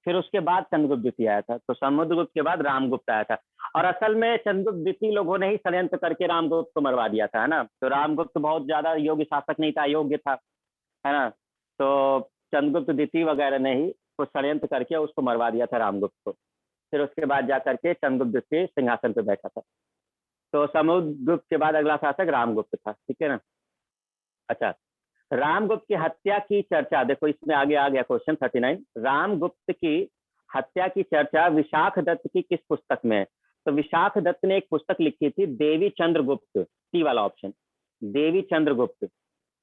फिर उसके बाद चंद्रगुप्त द्वितीय आया था। तो समुद्रगुप्त के बाद रामगुप्त आया था। और असल में चंद्रगुप्त द्वितीय लोगों ने ही षड्यंत्र करके रामगुप्त को मरवा दिया था, है ना। तो रामगुप्त बहुत ज्यादा योग्य शासक नहीं था, अयोग्य था, है ना। तो चंद्रगुप्त द्वितीय वगैरह ने ही कुछ षड्यंत्र करके उसको मरवा दिया था रामगुप्त को। फिर उसके बाद जा करके चंद्रगुप्त द्वितीय सिंहासन पर बैठा था। तो समुद्रगुप्त के बाद अगला शासक रामगुप्त था। ठीक है ना। अच्छा, रामगुप्त की हत्या की चर्चा, देखो इसमें आगे आ गया क्वेश्चन 39, रामगुप्त की हत्या की चर्चा विशाख दत्त की किस पुस्तक में है? तो विशाख दत्त ने एक पुस्तक लिखी थी, देवी चंद्रगुप्त, सी वाला ऑप्शन, देवी चंद्रगुप्त,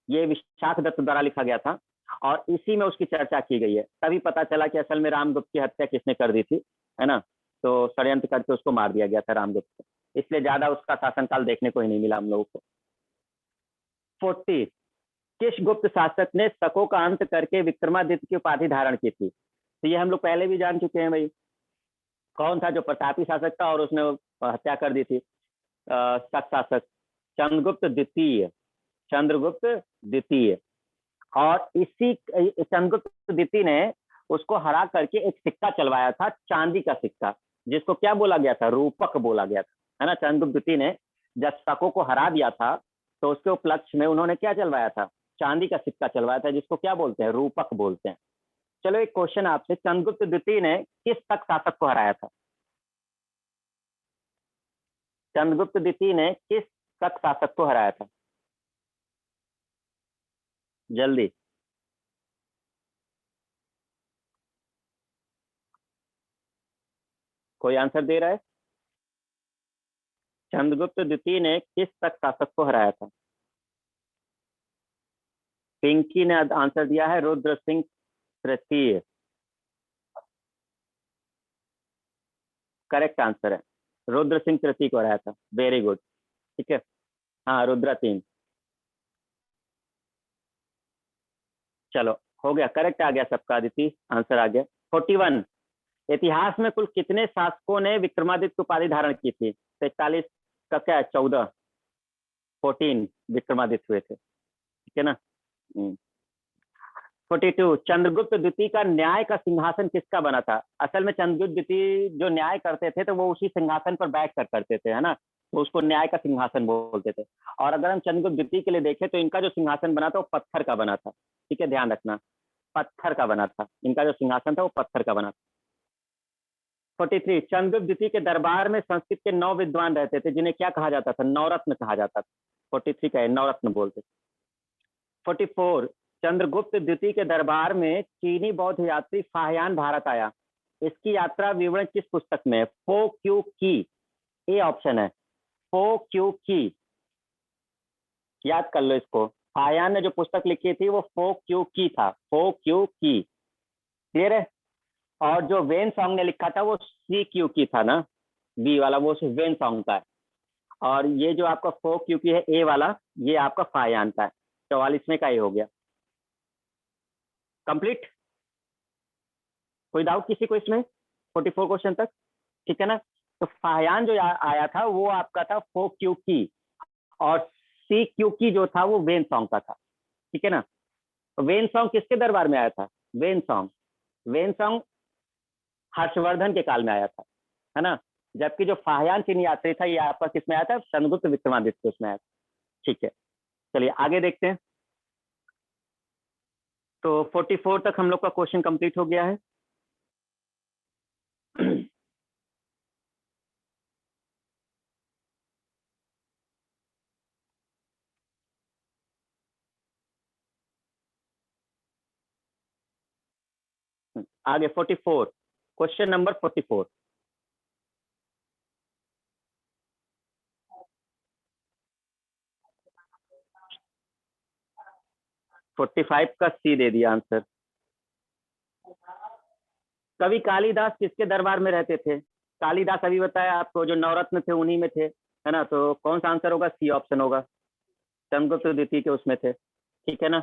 ये विशाख दत्त द्वारा लिखा गया था, और इसी में उसकी चर्चा की गई है। तभी पता चला कि असल में रामगुप्त की हत्या किसने कर दी थी, है ना। तो षड्यंत्र करके उसको मार दिया गया था रामगुप्त को, इसलिए ज्यादा उसका शासनकाल देखने को ही नहीं मिला हम लोगों को। 40, किस गुप्त शासक ने शकों का अंत करके विक्रमादित्य की उपाधि धारण की थी? तो ये हम लोग पहले भी जान चुके हैं भाई। कौन था जो प्रतापी शासक था और उसने हत्या कर दी थी शक शासक? चंद्रगुप्त द्वितीय, चंद्रगुप्त द्वितीय। और इसी चंद्रगुप्त द्वितीय ने उसको हरा करके एक सिक्का चलवाया था, चांदी का सिक्का, जिसको क्या बोला गया था? रूपक बोला गया था, है ना। चंद्रगुप्त द्वितीय ने जब शकों को हरा दिया था तो उसके उपलक्ष्य में उन्होंने क्या चलवाया था? चांदी का सिक्का चलवाया था, जिसको क्या बोलते हैं? रूपक बोलते हैं। चलो एक क्वेश्चन आपसे, चंद्रगुप्त द्वितीय ने किस शक शासक को हराया था? चंद्रगुप्त द्वितीय ने किस शक शासक को हराया था? जल्दी। कोई आंसर दे रहा है? चंद्रगुप्त द्वितीय ने किस शक शासक को हराया था? पिंकी ने आंसर दिया है रुद्र सिंह तृतीय। करेक्ट आंसर है, रुद्र सिंह तृतीय को हराया था। वेरी गुड, ठीक है। हाँ, रुद्र 3। चलो हो गया, करेक्ट आ गया सबका, अदिति आंसर आ गया। 41, इतिहास में कुल कितने शासकों ने विक्रमादित्य उपाधि धारण की थी? 43 का क्या है? 14, 14 विक्रमादित्य हुए थे, ठीक है ना। 42, चंद्रगुप्त द्वितीय का न्याय का सिंहासन किसका बना था? असल में चंद्रगुप्त द्वितीय जो न्याय करते थे तो वो उसी सिंहासन पर बैठ कर करते थे, है ना, तो उसको न्याय का सिंहासन बोलते थे। और अगर हम चंद्रगुप्त द्वितीय के लिए देखें तो इनका जो सिंहासन बना था वो पत्थर का बना था, ठीक है, ध्यान रखना, पत्थर का बना था, इनका जो सिंहासन था वो पत्थर का बना था। 43, चंद्रगुप्त द्वितीय के दरबार में संस्कृत के 9 विद्वान रहते थे, जिन्हें क्या कहा जाता था? नवरत्न कहा जाता था। 43 का है, नवरत्न बोलते। 44, चंद्रगुप्त द्वितीय के दरबार में चीनी बौद्ध यात्री फाहियान भारत आया, इसकी यात्रा विवरण किस पुस्तक में? फो क्यू की, ए ऑप्शन है, फो क्यू की, याद कर लो इसको। फाहियान ने जो पुस्तक लिखी थी वो फो क्यू की था, फो क्यू की, क्लियर है। और जो वेन सॉन्ग ने लिखा था वो सी क्यू की था ना, बी वाला, वो वेन सॉन्ग का है। और ये जो आपका फो क्यू की है, ए वाला, ये आपका फाहियान का है। 44 में का ये हो गया कंप्लीट। कोई डाउट किसी को इसमें? 44 क्वेश्चन तक, ठीक है ना। तो फाहियान जो आया था वो आपका था फो क्यू की, और सी क्यू की जो था वो वेन सॉन्ग का था, ठीक है ना। तो वेन सॉन्ग किसके दरबार में आया था? When song, when song Harshvardhan के काल में आया था, है ना। जबकि जो फाहियान चीनी यात्री था ये आपका किस में आया था? चंद्रगुप्त विक्रमादित्य उसमें आया था, ठीक है। चलिए आगे देखते हैं। तो 44 तक हम लोग का क्वेश्चन कंप्लीट हो गया है। आगे 44, क्वेश्चन नंबर 44। 45 का सी दे दिया आंसर। कवि कालिदास किसके दरबार में रहते थे? कालिदास अभी बताया आपको, जो नवरत्न थे उन्हीं में थे, है ना। तो कौन सा आंसर होगा? सी ऑप्शन होगा, चंद्रगुप्त द्वितीय के उसमें थे, ठीक है ना।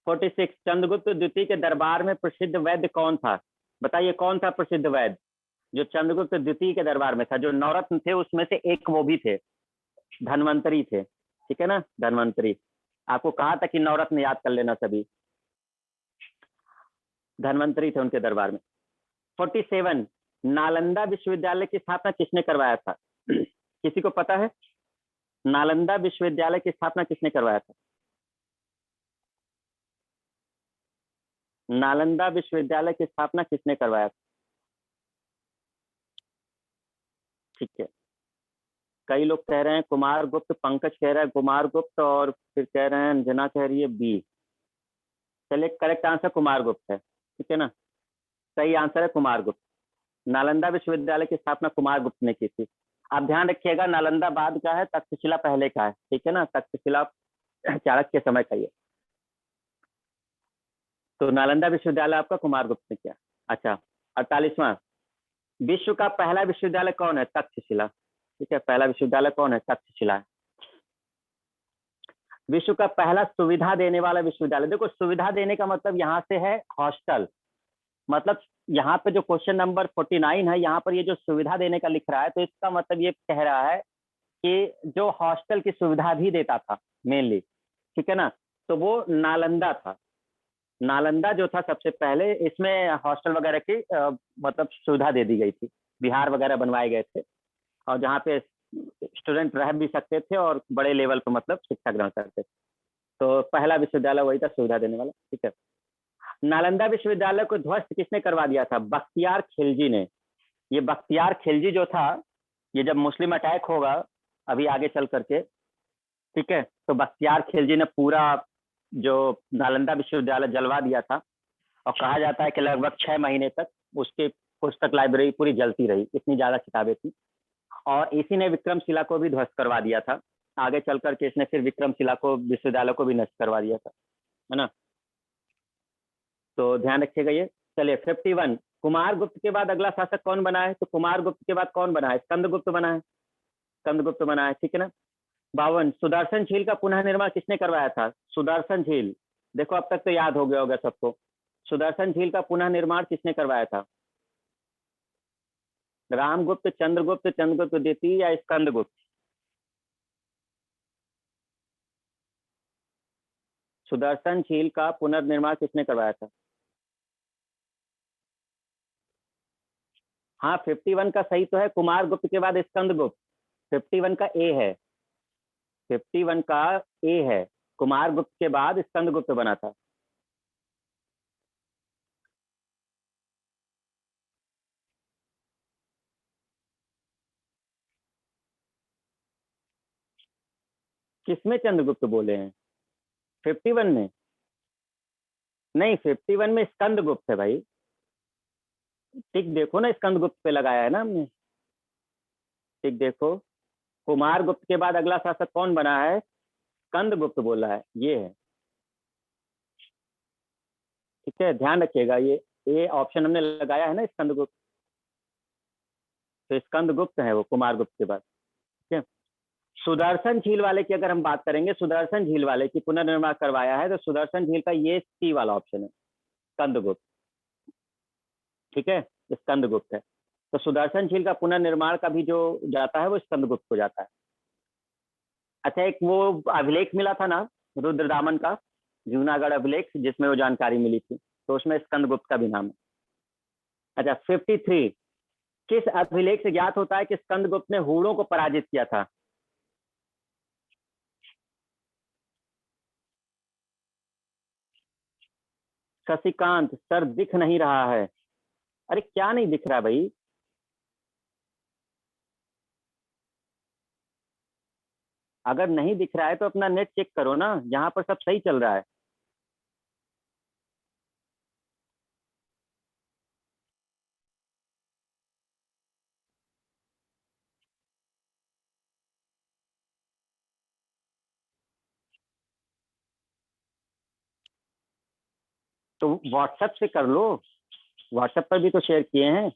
46, चंद्रगुप्त द्वितीय के दरबार में प्रसिद्ध वैद्य कौन था? बताइए कौन था प्रसिद्ध वैद्य जो चंद्रगुप्त द्वितीय के दरबार में था? जो नवरत्न थे उसमें से एक वो भी थे, धनवंतरी थे, ठीक है ना, धनवंतरी। आपको कहा था कि नवरत्न याद कर लेना सभी, धनवंतरी थे उनके दरबार में। 47, नालंदा विश्वविद्यालय की स्थापना किसने करवाया था? किसी को पता है? नालंदा विश्वविद्यालय की स्थापना किसने करवाया था? नालंदा विश्वविद्यालय की स्थापना किसने करवाया था? ठीक है, कई लोग कह रहे हैं कुमार गुप्त, पंकज कह रहा है कुमार गुप्त, और फिर कह रहे हैं अंजना कह रही है बी। चलिए करेक्ट आंसर कुमार गुप्त है, ठीक है ना, सही आंसर है कुमार गुप्त। नालंदा विश्वविद्यालय की स्थापना कुमार गुप्त ने की थी। आप ध्यान रखिएगा, नालंदा बाद का है, तक्षशिला पहले का है, ठीक है ना, तक्षशिला चाणक्य के समय का ही है। तो नालंदा विश्वविद्यालय आपका कुमार गुप्त ने किया। अच्छा, 48वां, विश्व का पहला विश्वविद्यालय कौन है? तक्षशिला, ठीक है, पहला विश्वविद्यालय कौन है? तक्षशिला है। विश्व का पहला सुविधा देने वाला विश्वविद्यालय, देखो सुविधा देने का मतलब यहाँ से है हॉस्टल, मतलब यहाँ पे जो क्वेश्चन नंबर 49 है, यहाँ पर ये जो सुविधा देने का लिख रहा है, तो इसका मतलब ये कह रहा है कि जो हॉस्टल की सुविधा भी देता था मेनली, ठीक है ना, तो वो नालंदा था। नालंदा जो था सबसे पहले, इसमें हॉस्टल वगैरह की मतलब सुविधा दे दी गई थी, बिहार वगैरह बनवाए गए थे, और जहाँ पे स्टूडेंट रह भी सकते थे और बड़े लेवल पर मतलब शिक्षा ग्रहण करते थे। तो पहला विश्वविद्यालय वही था सुविधा देने वाला, ठीक है। नालंदा विश्वविद्यालय को ध्वस्त किसने करवा दिया था? बख्तियार खिलजी ने। ये बख्तियार खिलजी जो था, ये जब मुस्लिम अटैक होगा अभी आगे चल करके, ठीक है, तो बख्तियार खिलजी ने पूरा जो नालंदा विश्वविद्यालय जलवा दिया था, और कहा जाता है कि लगभग 6 महीने तक उसकी पुस्तक लाइब्रेरी पूरी जलती रही, इतनी ज्यादा किताबें थी। और इसी ने विक्रमशिला को भी ध्वस्त करवा दिया था। आगे चल करके इसने फिर विक्रमशिला को, विश्वविद्यालय को भी नष्ट करवा दिया था, है ना। तो ध्यान रखिएगा ये। चलिए 51, कुमार गुप्त के बाद अगला शासक कौन बना है? तो कुमार गुप्त के बाद कौन बना है? स्कंदगुप्त बना है, स्कंदगुप्त बना है, ठीक है ना। 52, सुदर्शन झील का पुनः निर्माण किसने करवाया था? सुदर्शन झील, देखो अब तक तो याद हो गया होगा सबको। सुदर्शन झील का पुनः निर्माण किसने करवाया था? रामगुप्त, चंद्रगुप्त, चंद्रगुप्त द्वितीय या स्कंदगुप्त? सुदर्शन झील का पुनर्निर्माण किसने करवाया था? हाँ 51 का सही तो है, कुमार गुप्त के बाद स्कंदगुप्त। 51 का ए है, 51 का ए है, कुमार गुप्त के बाद स्कंदगुप्त बना था। किसमें चंद्रगुप्त बोले हैं? 51 में नहीं, 51 में स्कंदगुप्त है भाई। टिक देखो ना, स्कंदगुप्त पे लगाया है ना हमने, टिक देखो। कुमार गुप्त के बाद अगला शासक कौन बना है? स्कंदगुप्त बोला है, ये है, ठीक है, ध्यान रखिएगा। ये ऑप्शन हमने लगाया है ना स्कंदगुप्त, तो स्कंदगुप्त है वो कुमार गुप्त के बाद, ठीक है। सुदर्शन झील वाले की अगर हम बात करेंगे, सुदर्शन झील वाले की पुनर्निर्माण करवाया है, तो सुदर्शन झील का ये सी वाला ऑप्शन है, स्कंदगुप्त, ठीक है, स्कंदगुप्त है। तो सुदर्शन झील का पुनर्निर्माण का भी जो जाता है वो स्कंदगुप्त को जाता है। अच्छा, एक वो अभिलेख मिला था ना रुद्रदामन का, जूनागढ़ अभिलेख, जिसमें वो जानकारी मिली थी, तो उसमें स्कंदगुप्त का भी नाम है। अच्छा 53, किस अभिलेख से ज्ञात होता है कि स्कंदगुप्त ने हूणों को पराजित किया था? शशिकांत सर दिख नहीं रहा है। अरे क्या नहीं दिख रहा भाई? अगर नहीं दिख रहा है तो अपना नेट चेक करो ना, यहाँ पर सब सही चल रहा है। तो व्हाट्सएप से कर लो, व्हाट्सएप पर भी तो शेयर किए हैं,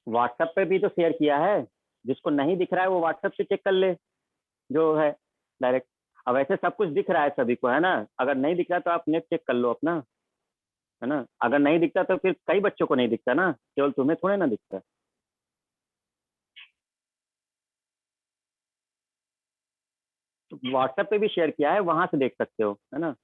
व्हाट्सएप पे भी तो शेयर किया है। जिसको नहीं दिख रहा है वो व्हाट्सएप से चेक कर ले, जो है डायरेक्ट। अब ऐसे सब कुछ दिख रहा है सभी को, है ना। अगर नहीं दिख रहा तो आप नेट चेक कर लो अपना, है ना। अगर नहीं दिखता तो फिर कई बच्चों को नहीं दिखता ना, केवल तुम्हें थोड़े ना दिखता। तो व्हाट्सएप पे भी शेयर किया है, वहां से देख सकते हो, है ना।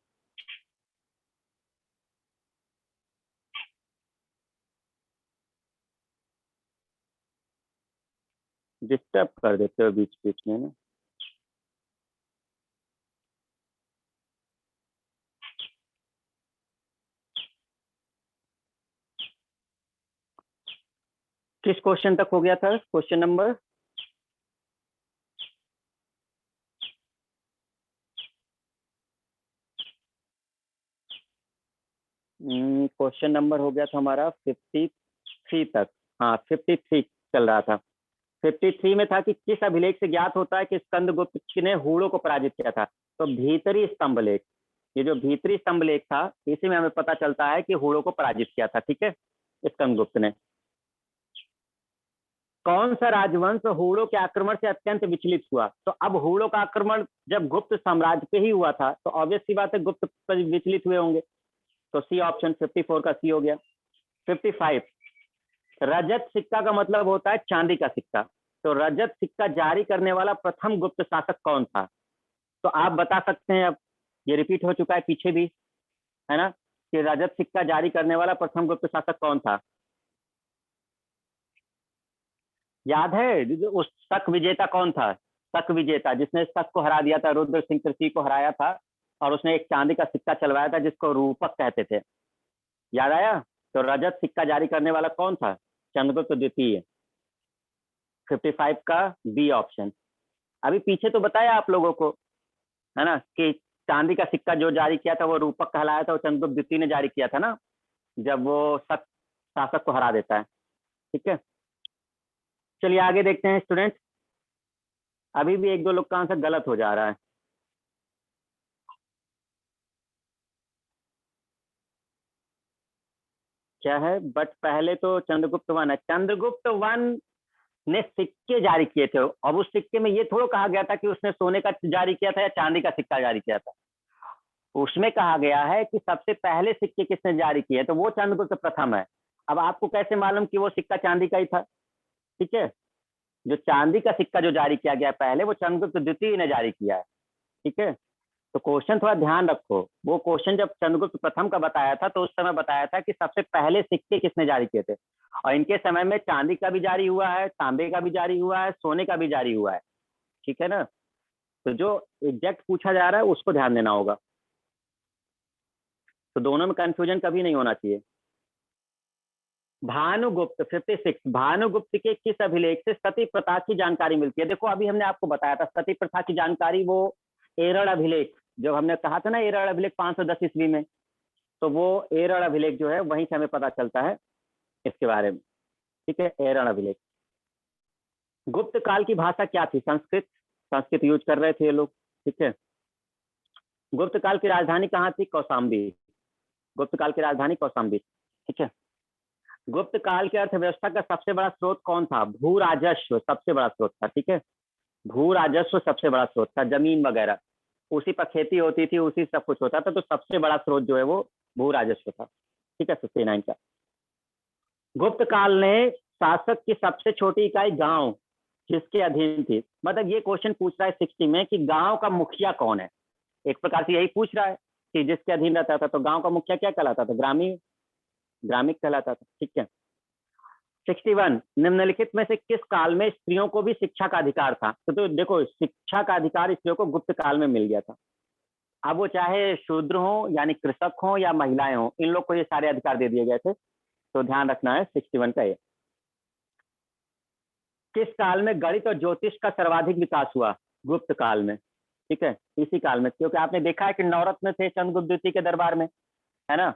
डिस्टर्ब कर देते हो बीच बीच में ना। किस क्वेश्चन तक हो गया था? क्वेश्चन नंबर क्वेश्चन नंबर हो गया था हमारा 53 तक। हाँ 53 चल रहा था। 53 में था कि किस अभिलेख से ज्ञात होता है कि स्कंदगुप्त ने हूणों को पराजित किया था? तो भीतरी स्तंभ लेख, ये जो भीतरी स्तंभ लेख था, इसी में हमें पता चलता है कि हूणों को पराजित किया था, ठीक है, स्कंदगुप्त ने। कौन सा राजवंश हूणों के आक्रमण से अत्यंत विचलित हुआ? तो अब हूणों का आक्रमण जब गुप्त साम्राज्य पे ही हुआ था, तो ऑब्वियस सी बात है गुप्त पर विचलित हुए होंगे। तो सी ऑप्शन 54 का सी हो गया। 55। रजत सिक्का का मतलब होता है चांदी का सिक्का। तो रजत सिक्का जारी करने वाला प्रथम गुप्त शासक कौन था? तो आप बता सकते हैं। अब ये रिपीट हो चुका है पीछे भी, है ना, कि रजत सिक्का जारी करने वाला प्रथम गुप्त शासक कौन था? याद है उस शक विजेता कौन था? शक विजेता जिसने शक को हरा दिया था, रुद्र सिंह तृतीय को हराया था, और उसने एक चांदी का सिक्का चलवाया था जिसको रूपक कहते थे। याद आया? तो रजत सिक्का जारी करने वाला कौन था? चंद्रगुप्त द्वितीय। 55 का बी ऑप्शन। अभी पीछे तो बताया आप लोगों को, है ना, कि चांदी का सिक्का जो जारी किया था वो रूपक कहलाया था, वो चंद्रगुप्त द्वितीय ने जारी किया था ना, जब वो शक शासक को हरा देता है। ठीक है, चलिए आगे देखते हैं स्टूडेंट। अभी भी एक दो लोग का आंसर गलत हो जा रहा है। क्या है? बट पहले तो चंद्रगुप्त वन है। चंद्रगुप्त वन ने सिक्के जारी किए थे। अब उस सिक्के में ये थोड़ा कहा गया था कि उसने सोने का जारी किया था या चांदी का सिक्का जारी किया था। उसमें कहा गया है कि सबसे पहले सिक्के किसने जारी किए, तो वो चंद्रगुप्त प्रथम है। अब आपको कैसे मालूम कि वो सिक्का चांदी का ही था? ठीक है, जो चांदी का सिक्का जो जारी किया गया पहले, वो चंद्रगुप्त द्वितीय ने जारी किया है। ठीक है, तो क्वेश्चन थोड़ा ध्यान रखो। वो क्वेश्चन जब चंद्रगुप्त प्रथम का बताया था तो उस समय बताया था कि सबसे पहले सिक्के किसने जारी किए थे, और इनके समय में चांदी का भी जारी हुआ है, तांबे का भी जारी हुआ है, सोने का भी जारी हुआ है। ठीक है ना, तो जो एग्जैक्ट पूछा जा रहा है उसको ध्यान देना होगा। तो दोनों में कंफ्यूजन कभी नहीं होना चाहिए। भानुगुप्त 56। भानुगुप्त के किस अभिलेख से सती प्रथा की जानकारी मिलती है? देखो अभी हमने आपको बताया था सती प्रथा की जानकारी, वो एरड़ अभिलेख, जो हमने कहा था ना, एरड़ अभिलेख 510 ईस्वी में, तो वो एरड़ अभिलेख जो है वहीं से हमें पता चलता है इसके बारे में। ठीक है, एरड़ अभिलेख। गुप्त काल की भाषा क्या थी? संस्कृत। संस्कृत यूज कर रहे थे ये लोग। ठीक है, गुप्त काल की राजधानी कहाँ थी? कौशाम्बी। गुप्त काल की राजधानी कौशाम्बी। ठीक है, गुप्त काल की अर्थव्यवस्था का सबसे बड़ा स्रोत कौन था? भू राजस्व सबसे बड़ा स्रोत था। ठीक है, भू राजस्व सबसे बड़ा स्रोत था, जमीन वगैरह उसी पर खेती होती थी, उसी सब कुछ होता था, तो सबसे बड़ा स्रोत जो है वो भू राजस्व था। ठीक है, 59 का। गुप्त काल ने शासक की सबसे छोटी इकाई गांव किसके अधीन थी? मतलब ये क्वेश्चन पूछ रहा है 60 में कि गांव का मुखिया कौन है। एक प्रकार से यही पूछ रहा है कि जिसके अधीन रहता था, तो गांव का मुखिया क्या कहलाता था? ग्रामीण, ग्रामिक कहलाता था। ठीक है, 61। निम्नलिखित में से किस काल में स्त्रियों को भी शिक्षा का अधिकार था? तो देखो, शिक्षा का अधिकार स्त्रियों को गुप्त काल में मिल गया था। अब वो चाहे शूद्र हो, यानी कृषक हो, या महिलाएं हो, इन लोग को ये सारे अधिकार दे दिए गए थे। तो ध्यान रखना है 61 का ये। किस काल में गणित और ज्योतिष का सर्वाधिक विकास हुआ? गुप्त काल में। ठीक है, इसी काल में, क्योंकि आपने देखा है कि नवरत्न थे चंद्रगुप्त द्वितीय के दरबार में, है ना,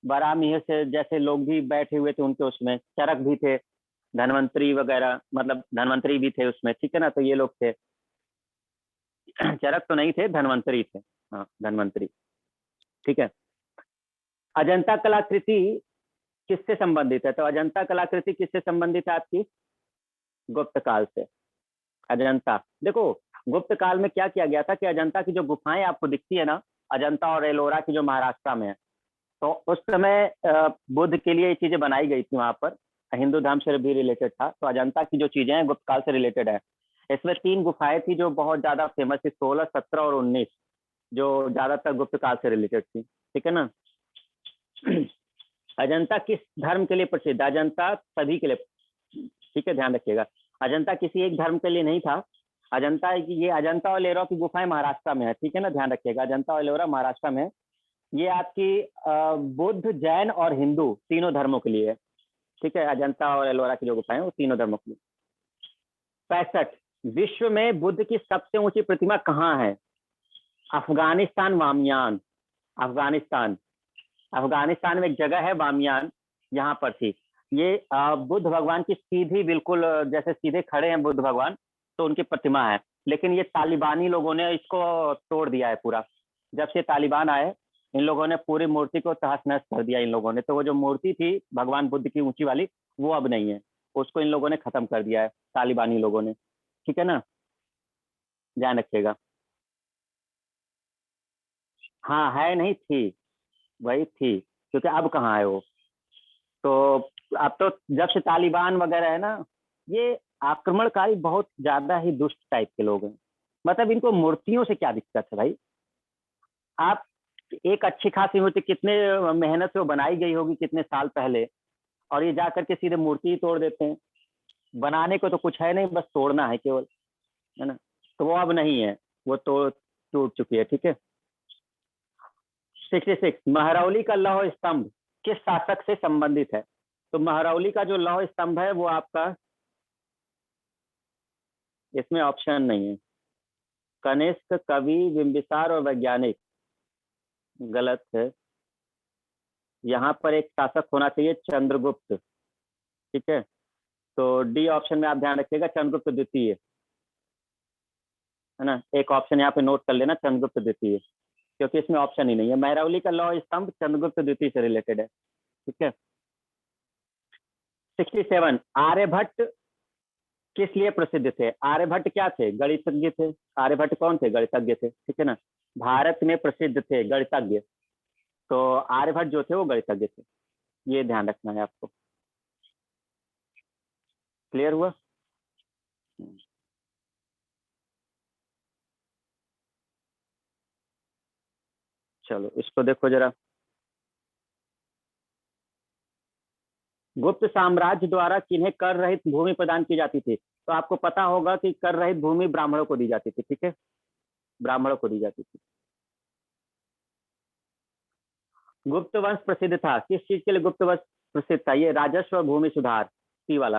बरामीह से जैसे लोग भी बैठे हुए थे उनके, उसमें चरक भी थे, धनवंतरी वगैरह, मतलब धनवंतरी भी थे उसमें। ठीक है ना, तो ये लोग थे। चरक तो नहीं थे, धनवंतरी थे। हाँ, धनवंतरी। ठीक है, अजंता कलाकृति किससे संबंधित है? तो अजंता कलाकृति किससे संबंधित है आपकी? गुप्त काल से। अजंता, देखो गुप्त काल में क्या किया गया था कि अजंता की जो गुफाएं आपको दिखती है ना, अजंता और एलोरा की, जो महाराष्ट्र में है, तो उस समय बुद्ध के लिए ये चीजें बनाई गई थी वहां पर। हिंदू धर्म से भी रिलेटेड था, तो अजंता की जो चीजें हैं गुप्त काल से रिलेटेड है। इसमें 3 गुफाएं थी जो बहुत ज्यादा फेमस थी, 16, 17 और 19, जो ज्यादातर गुप्त काल से रिलेटेड थी। ठीक है ना। अजंता किस धर्म के लिए प्रसिद्ध? अजंता सभी के लिए। ठीक है, ध्यान रखिएगा, अजंता किसी एक धर्म के लिए नहीं था। अजंता, ये अजंता और एलोरा की गुफाएं महाराष्ट्र में है। ठीक है ना, ध्यान रखिएगा, अजंता और एलोरा महाराष्ट्र में है। ये आपकी बुद्ध, जैन और हिंदू तीनों धर्मों के लिए है। ठीक है, अजंता और एलोरा की जो गुफाएं वो तीनों धर्मों के लिए। 65। विश्व में बुद्ध की सबसे ऊंची प्रतिमा कहाँ है? अफगानिस्तान, बामियान। अफगानिस्तान, अफगानिस्तान में एक जगह है बामियान, यहाँ पर थी। ये बुद्ध भगवान की सीधी, बिल्कुल जैसे सीधे खड़े हैं बुद्ध भगवान, तो उनकी प्रतिमा है। लेकिन ये तालिबानी लोगों ने इसको तोड़ दिया है पूरा। जब से तालिबान आए, इन लोगों ने पूरी मूर्ति को तहस नहस कर दिया इन लोगों ने। तो वो जो मूर्ति थी भगवान बुद्ध की ऊंची वाली, वो अब नहीं है, उसको इन लोगों ने खत्म कर दिया है, तालिबानी लोगों ने। ठीक है ना, ध्यान रखिएगा। हाँ, है नहीं, थी, वही थी, क्योंकि अब कहाँ है वो। तो अब तो जब से तालिबान वगैरह है ना, ये आक्रमणकारी बहुत ज्यादा ही दुष्ट टाइप के लोग हैं। मतलब इनको मूर्तियों से क्या दिक्कत है भाई? आप एक अच्छी खासी मूर्ति कितने मेहनत से वो बनाई गई होगी कितने साल पहले, और ये जा करके सीधे मूर्ति ही तोड़ देते हैं। बनाने को तो कुछ है नहीं, बस तोड़ना है केवल, है ना। तो वो अब नहीं है, वो तो टूट चुकी है। ठीक है। 66, महरौली का लौह स्तंभ किस शासक से संबंधित है? तो महरौली का जो लौह स्तंभ है वो आपका, इसमें ऑप्शन नहीं है। कनिष्क, कवि, बिंबिसार और वैज्ञानिक, गलत है। यहाँ पर एक शासक होना चाहिए, चंद्रगुप्त। ठीक है। तो डी ऑप्शन में आप ध्यान रखिएगा, चंद्रगुप्त द्वितीय, है ना। एक ऑप्शन यहाँ पे नोट कर लेना, चंद्रगुप्त द्वितीय, क्योंकि इसमें ऑप्शन ही नहीं है। महरौली का लौह स्तंभ चंद्रगुप्त द्वितीय से रिलेटेड है। ठीक है। 67, आर्यभट्ट किस लिए प्रसिद्ध थे? आर्यभट्ट क्या थे? गणितज्ञ थे। आर्यभट्ट कौन थे? गणितज्ञ थे। ठीक है ना। भारत में प्रसिद्ध थे गणितज्ञ, तो आर्यभट्ट जो थे वो गणितज्ञ थे। ये ध्यान रखना है आपको। क्लियर हुआ? चलो इसको देखो जरा। गुप्त साम्राज्य द्वारा किन्हें कर रहित भूमि प्रदान की जाती थी? तो आपको पता होगा कि कर रहित भूमि ब्राह्मणों को दी जाती थी। ठीक है, ब्राह्मणों को दी जाती थी। गुप्त वंश प्रसिद्ध था किस चीज के लिए? गुप्त वंश प्रसिद्ध था, ये राजस्व और भूमि सुधार, सी वाला,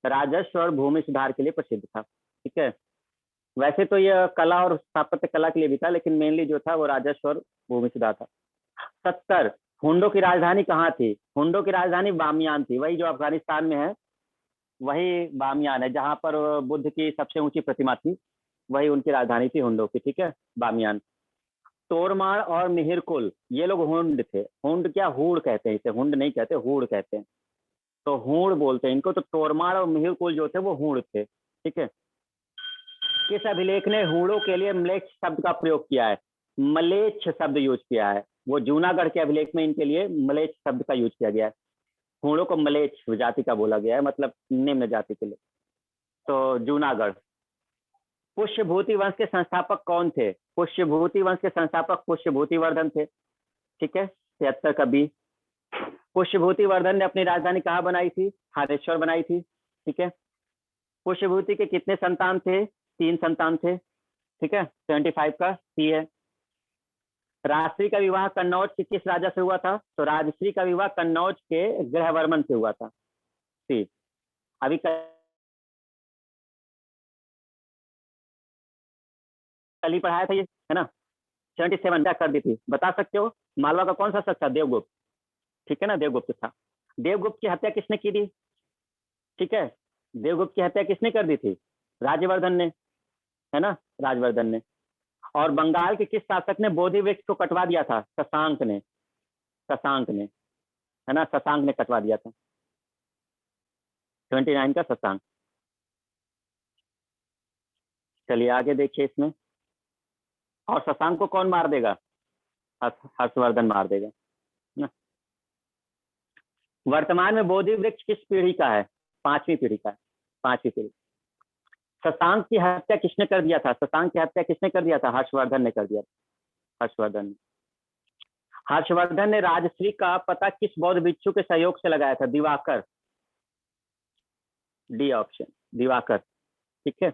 राजस्व और भूमि सुधार के लिए प्रसिद्ध था। ठीक है। वैसे तो यह कला और स्थापत्य कला के लिए भी था, लेकिन मेनली जो था वो राजस्व और भूमि सुधार था। 70, हुंडों की राजधानी कहाँ थी? हुंडों की राजधानी बामियान थी, वही जो अफगानिस्तान में है, वही बामियान है, जहां पर बुद्ध की सबसे ऊंची प्रतिमा थी, वही उनकी राजधानी थी हुंडों की। ठीक है, बामियान। तोरमाड़ और मिहिरकुल, ये लोग हुंड थे। हुंड क्या, हूड़ कहते हैं इसे, हुंड नहीं कहते, हूड़ कहते हैं। तो हूड़ बोलते हैं इनको। तो तोरमाड़ और मिहिरकुल जो थे वो हूड़ थे। ठीक है। किस अभिलेख ने हूड़ों के लिए म्लेच्छ शब्द का प्रयोग किया है? मलेच्छ शब्द यूज किया है। वो जूनागढ़ के अभिलेख में इनके लिए मलेच्छ शब्द का यूज किया गया है। हूणों को मलेच्छ जाति का बोला गया है, मतलब निम्न जाति के लिए। तो जूनागढ़। पुष्यभूति वंश के संस्थापक कौन थे? पुष्यभूति वंश के संस्थापक पुष्यभूति वर्धन थे। ठीक है, 73 का बी। पुष्यभूति वर्धन ने अपनी राजधानी कहाँ बनाई थी? थानेश्वर बनाई थी। ठीक है। पुष्यभूति के कितने संतान थे? 3 संतान थे। ठीक है, 75 का सी है। राजश्री का विवाह कन्नौज के किस राजा से हुआ था? तो राजश्री का विवाह कन्नौज के ग्रहवर्मन से हुआ था, सी। अभी कल ही पढ़ाया था ये, है ना। 77 क्या कर दी थी, बता सकते हो? मालवा का कौन सा शख्स था? देवगुप्त। ठीक है ना, देवगुप्त था। देवगुप्त की हत्या किसने की थी? ठीक है, देवगुप्त की हत्या किसने कर दी थी? राजवर्धन ने, है ना, राजवर्धन ने। और बंगाल के किस शासक ने बोधि वृक्ष को कटवा दिया था? शशांक ने, शशांक ने, है ना, शशांक ने कटवा दिया था। 79 का शशांक। चलिए आगे देखिए इसमें। और शशांक को कौन मार देगा? हर्षवर्धन मार देगा ना। वर्तमान में बोधि वृक्ष किस पीढ़ी का है? 5वीं पीढ़ी का है, 5वीं पीढ़ी। शशांक की हत्या किसने कर दिया था? शशांक की हत्या किसने कर दिया था? हर्षवर्धन ने कर दिया था, हर्षवर्धन ने। हर्षवर्धन ने राजश्री का पता किस बौद्ध भिक्षु के सहयोग से लगाया था? Diwakar, D option, Diwakar. ठीक है।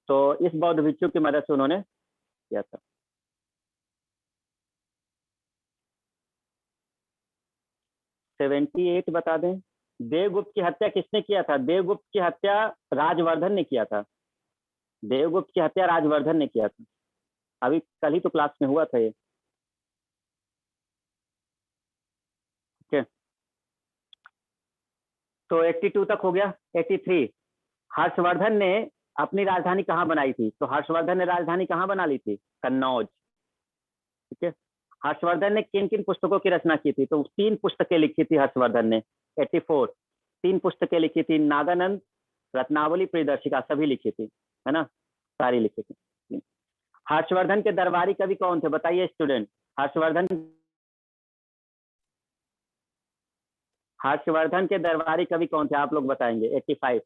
तो इस बौद्ध भिक्षु की मदद से उन्होंने किया था। 78 बता दें। देवगुप्त की हत्या किसने किया था? देवगुप्त की हत्या राजवर्धन ने किया था। देवगुप्त की हत्या राजवर्धन ने किया था। अभी कल ही तो क्लास में हुआ था ये। ठीक है। तो 82 तक हो गया। 83, हर्षवर्धन ने अपनी राजधानी कहाँ बनाई थी? तो हर्षवर्धन ने राजधानी कहाँ बना ली थी? कन्नौज। ठीक है। हर्षवर्धन ने किन किन पुस्तकों की रचना की थी? तो 3 पुस्तकें लिखी थी हर्षवर्धन ने। 84, 3 पुस्तकें लिखी थी, नागानंद, रत्नावली, प्रियदर्शिका, सभी लिखी थी, है ना, सारी लिखी थी। हर्षवर्धन के दरबारी कवि कौन थे? बताइए स्टूडेंट। हर्षवर्धन हर्षवर्धन के दरबारी कवि कौन थे, आप लोग बताएंगे। 85।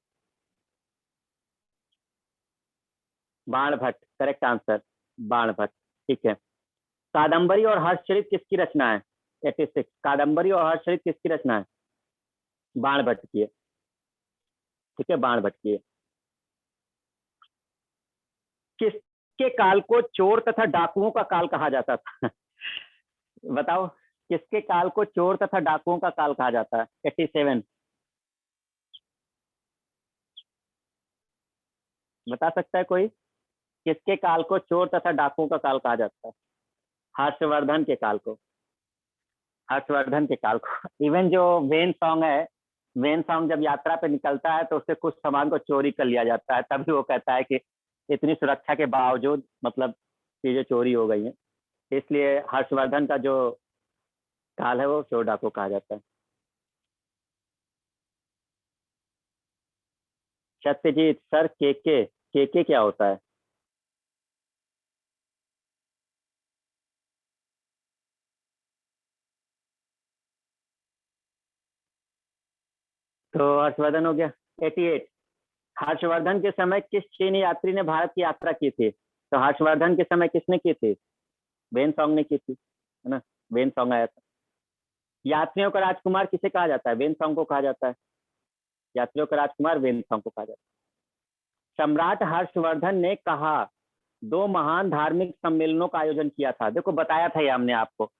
Banabhatta, correct answer, Banabhatta. ठीक है। कादंबरी और हर्षचरित किसकी रचना है? 86। कादंबरी और हर्षचरित किसकी रचना है? बाणभट्ट की है। ठीक है, बाणभट्ट की है। किसके काल को चोर तथा डाकुओं का काल कहा जाता था? बताओ, किसके काल को चोर तथा डाकुओं का काल कहा जाता है? 87। बता सकता है कोई? किसके काल को चोर तथा डाकुओं का काल कहा जाता है? हर्षवर्धन के काल को। हर्षवर्धन के काल को। इवन जो वेन सॉन्ग है, वेन सॉन्ग जब यात्रा पे निकलता है तो उससे कुछ सामान को चोरी कर लिया जाता है, तभी वो कहता है कि इतनी सुरक्षा के बावजूद मतलब चीजें चोरी हो गई हैं। इसलिए हर्षवर्धन का जो काल है वो चोर डाकू कहा जाता है। सत्यजीत सर, के क्या होता है? तो हर्षवर्धन हो गया। 88। हर्षवर्धन के समय किस चीनी यात्री ने भारत की यात्रा की थी? तो हर्षवर्धन के समय किसने की थी? वेन सॉन्ग ने की थी, है ना। वेन सॉन्ग आया था। यात्रियों का राजकुमार किसे कहा जाता है? वेन सॉन्ग को कहा जाता है। यात्रियों का राजकुमार वेन सॉन्ग को कहा जाता है। सम्राट हर्षवर्धन ने कहा दो महान धार्मिक सम्मेलनों का आयोजन किया था। देखो बताया था ये हमने आपको।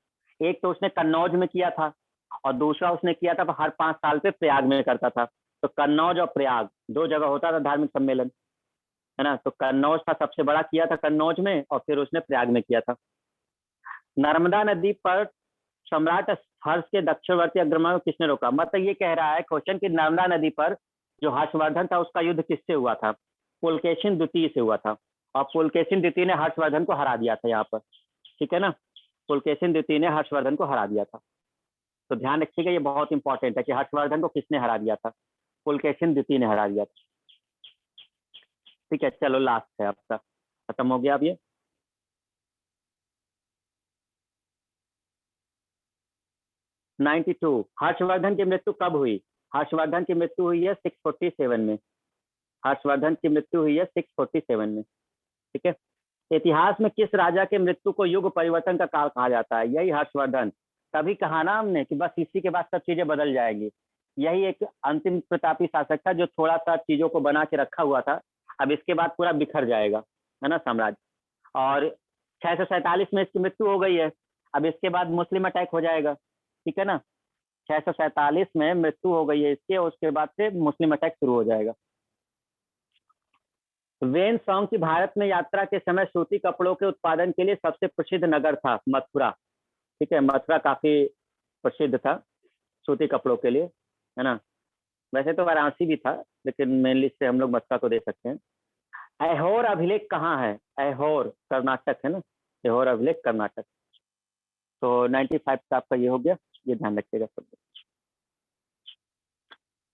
एक तो उसने कन्नौज में किया था, और दूसरा उसने किया था हर 5 साल पे प्रयाग में करता था। तो कन्नौज और प्रयाग दो जगह होता था धार्मिक सम्मेलन, है ना। तो कन्नौज था सबसे बड़ा, किया था कन्नौज में, और फिर उसने प्रयाग में किया था। नर्मदा नदी पर सम्राट हर्ष के दक्षिणवर्ती अग्रमण को किसने रोका? मतलब ये कह रहा है क्वेश्चन कि नर्मदा नदी पर जो हर्षवर्धन था उसका युद्ध किससे हुआ था? पुलकेशिन द्वितीय से हुआ था। और पुलकेशिन द्वितीय ने हर्षवर्धन को हरा दिया था यहाँ पर। ठीक है ना। पुलकेशिन द्वितीय ने हर्षवर्धन को हरा दिया था। तो ध्यान रखिएगा, ये बहुत इंपॉर्टेंट है कि हर्षवर्धन को किसने हरा दिया था? पुलकेशिन द्वितीय ने हरा दिया था। ठीक है, चलो लास्ट है आपका, खत्म हो गया अब ये। 92। हर्षवर्धन की मृत्यु कब हुई? हर्षवर्धन की मृत्यु हुई है 647 में। हर्षवर्धन की मृत्यु हुई है 647 में। ठीक है। इतिहास में किस राजा के मृत्यु को युग परिवर्तन का काल कहा जाता है? यही हर्षवर्धन। तभी कहा ना हमने कि बस इसी के बाद सब चीजें बदल जाएंगी। यही एक अंतिम प्रतापी शासक था जो थोड़ा सा चीजों को बना के रखा हुआ था। अब इसके बाद पूरा बिखर जाएगा, है ना, साम्राज्य। और 647 में इसकी मृत्यु हो गई है। अब इसके बाद मुस्लिम अटैक हो जाएगा। ठीक है ना। 647 में मृत्यु हो गई है इसके, और उसके बाद से मुस्लिम अटैक शुरू हो जाएगा। वेन सॉन्ग की भारत में यात्रा के समय सूती कपड़ों के उत्पादन के लिए सबसे प्रसिद्ध नगर था मथुरा। ठीक है, मथुरा काफी प्रसिद्ध था सूती कपड़ों के लिए, है ना। वैसे तो वाराणसी भी था, लेकिन मेनली से हम लोग मथुरा को दे सकते हैं। ऐहोर अभिलेख कहाँ है? ऐहोर कर्नाटक है ना। ऐहोर अभिलेख कर्नाटक। तो 95 का आपका ये हो गया, ये ध्यान रखिएगा सब।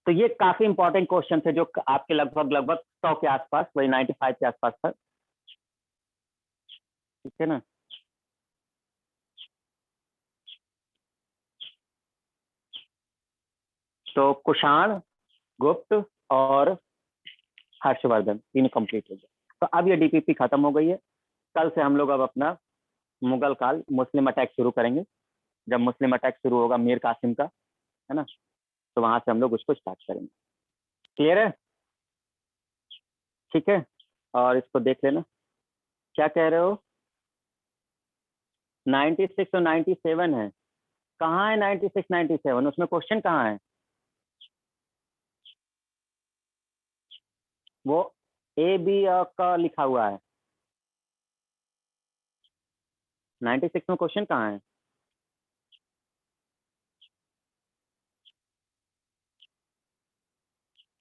तो ये काफी इंपॉर्टेंट क्वेश्चन थे जो आपके लगभग लगभग 100 के आसपास, वही 95 के आसपास था। ठीक है ना। तो कुषाण, गुप्त और हर्षवर्धन तीन कंप्लीट हो गए। तो अब ये डीपीपी खत्म हो गई है। कल से हम लोग अब अपना मुगल काल, मुस्लिम अटैक शुरू करेंगे। जब मुस्लिम अटैक शुरू होगा मीर कासिम का, है ना, तो वहां से हम लोग उसको स्टार्ट करेंगे। क्लियर है? ठीक है। और इसको देख लेना, क्या कह रहे हो? 96 और 97 है। कहाँ है 96 97? उसमें क्वेश्चन कहाँ है? वो ए बी का लिखा हुआ है। 96 में क्वेश्चन कहाँ है?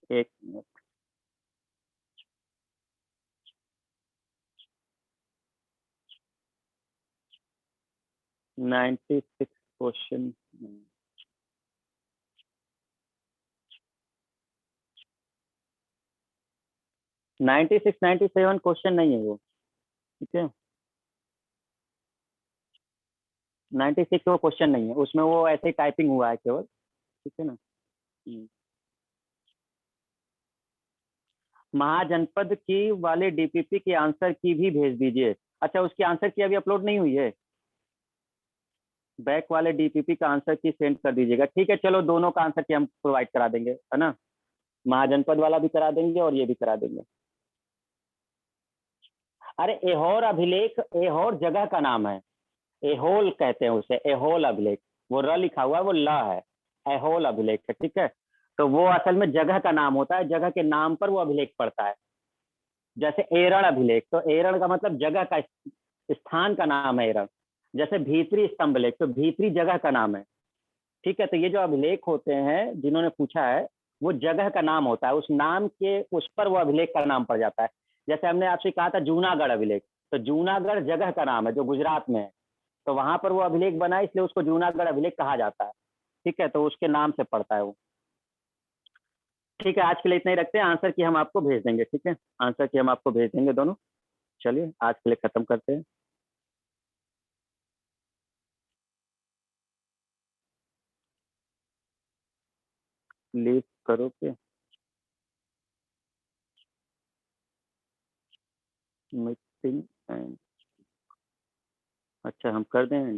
एक मिनट। 96 क्वेश्चन। 96 97 क्वेश्चन नहीं है वो। ठीक है। 96 वो क्वेश्चन नहीं है, उसमें वो ऐसे टाइपिंग हुआ है केवल। ठीक है ना। महाजनपद की वाले डीपीपी की आंसर की भी भेज दीजिए। अच्छा, उसकी आंसर की अभी अपलोड नहीं हुई है। बैक वाले डीपीपी का आंसर की सेंड कर दीजिएगा। ठीक है, चलो दोनों का आंसर की हम प्रोवाइड करा देंगे, है ना। महाजनपद वाला भी करा देंगे और ये भी करा देंगे। अरे एहोर अभिलेख, एहोर जगह का नाम है। एहोल कहते हैं उसे, एहोल अभिलेख। वो र लिखा हुआ है, वो ल है। एहोल अभिलेख है, ठीक है। तो वो असल में जगह का नाम होता है, जगह के नाम पर वो अभिलेख पड़ता है। जैसे एरण अभिलेख, तो एरण का मतलब जगह का, स्थान का नाम है एरण। जैसे भीतरी स्तंभ लेख, तो भीतरी जगह का नाम है। ठीक है, तो ये जो अभिलेख होते हैं जिन्होंने पूछा है, वो जगह का नाम होता है, उस नाम के उस पर वो अभिलेख का नाम पड़ जाता है। जैसे हमने आपसे कहा था जूनागढ़ अभिलेख, तो जूनागढ़ जगह का नाम है जो गुजरात में है, तो वहां पर वो अभिलेख बना, इसलिए उसको जूनागढ़ अभिलेख कहा जाता है। ठीक है, तो उसके नाम से पड़ता है वो। ठीक है, आज के लिए इतना ही रखते हैं, आंसर की हम आपको भेज देंगे। ठीक है, आंसर की हम आपको भेज देंगे दोनों। चलिए आज के लिए खत्म करते हैं। लीव करो के मीटिंग एंड, अच्छा हम कर दें।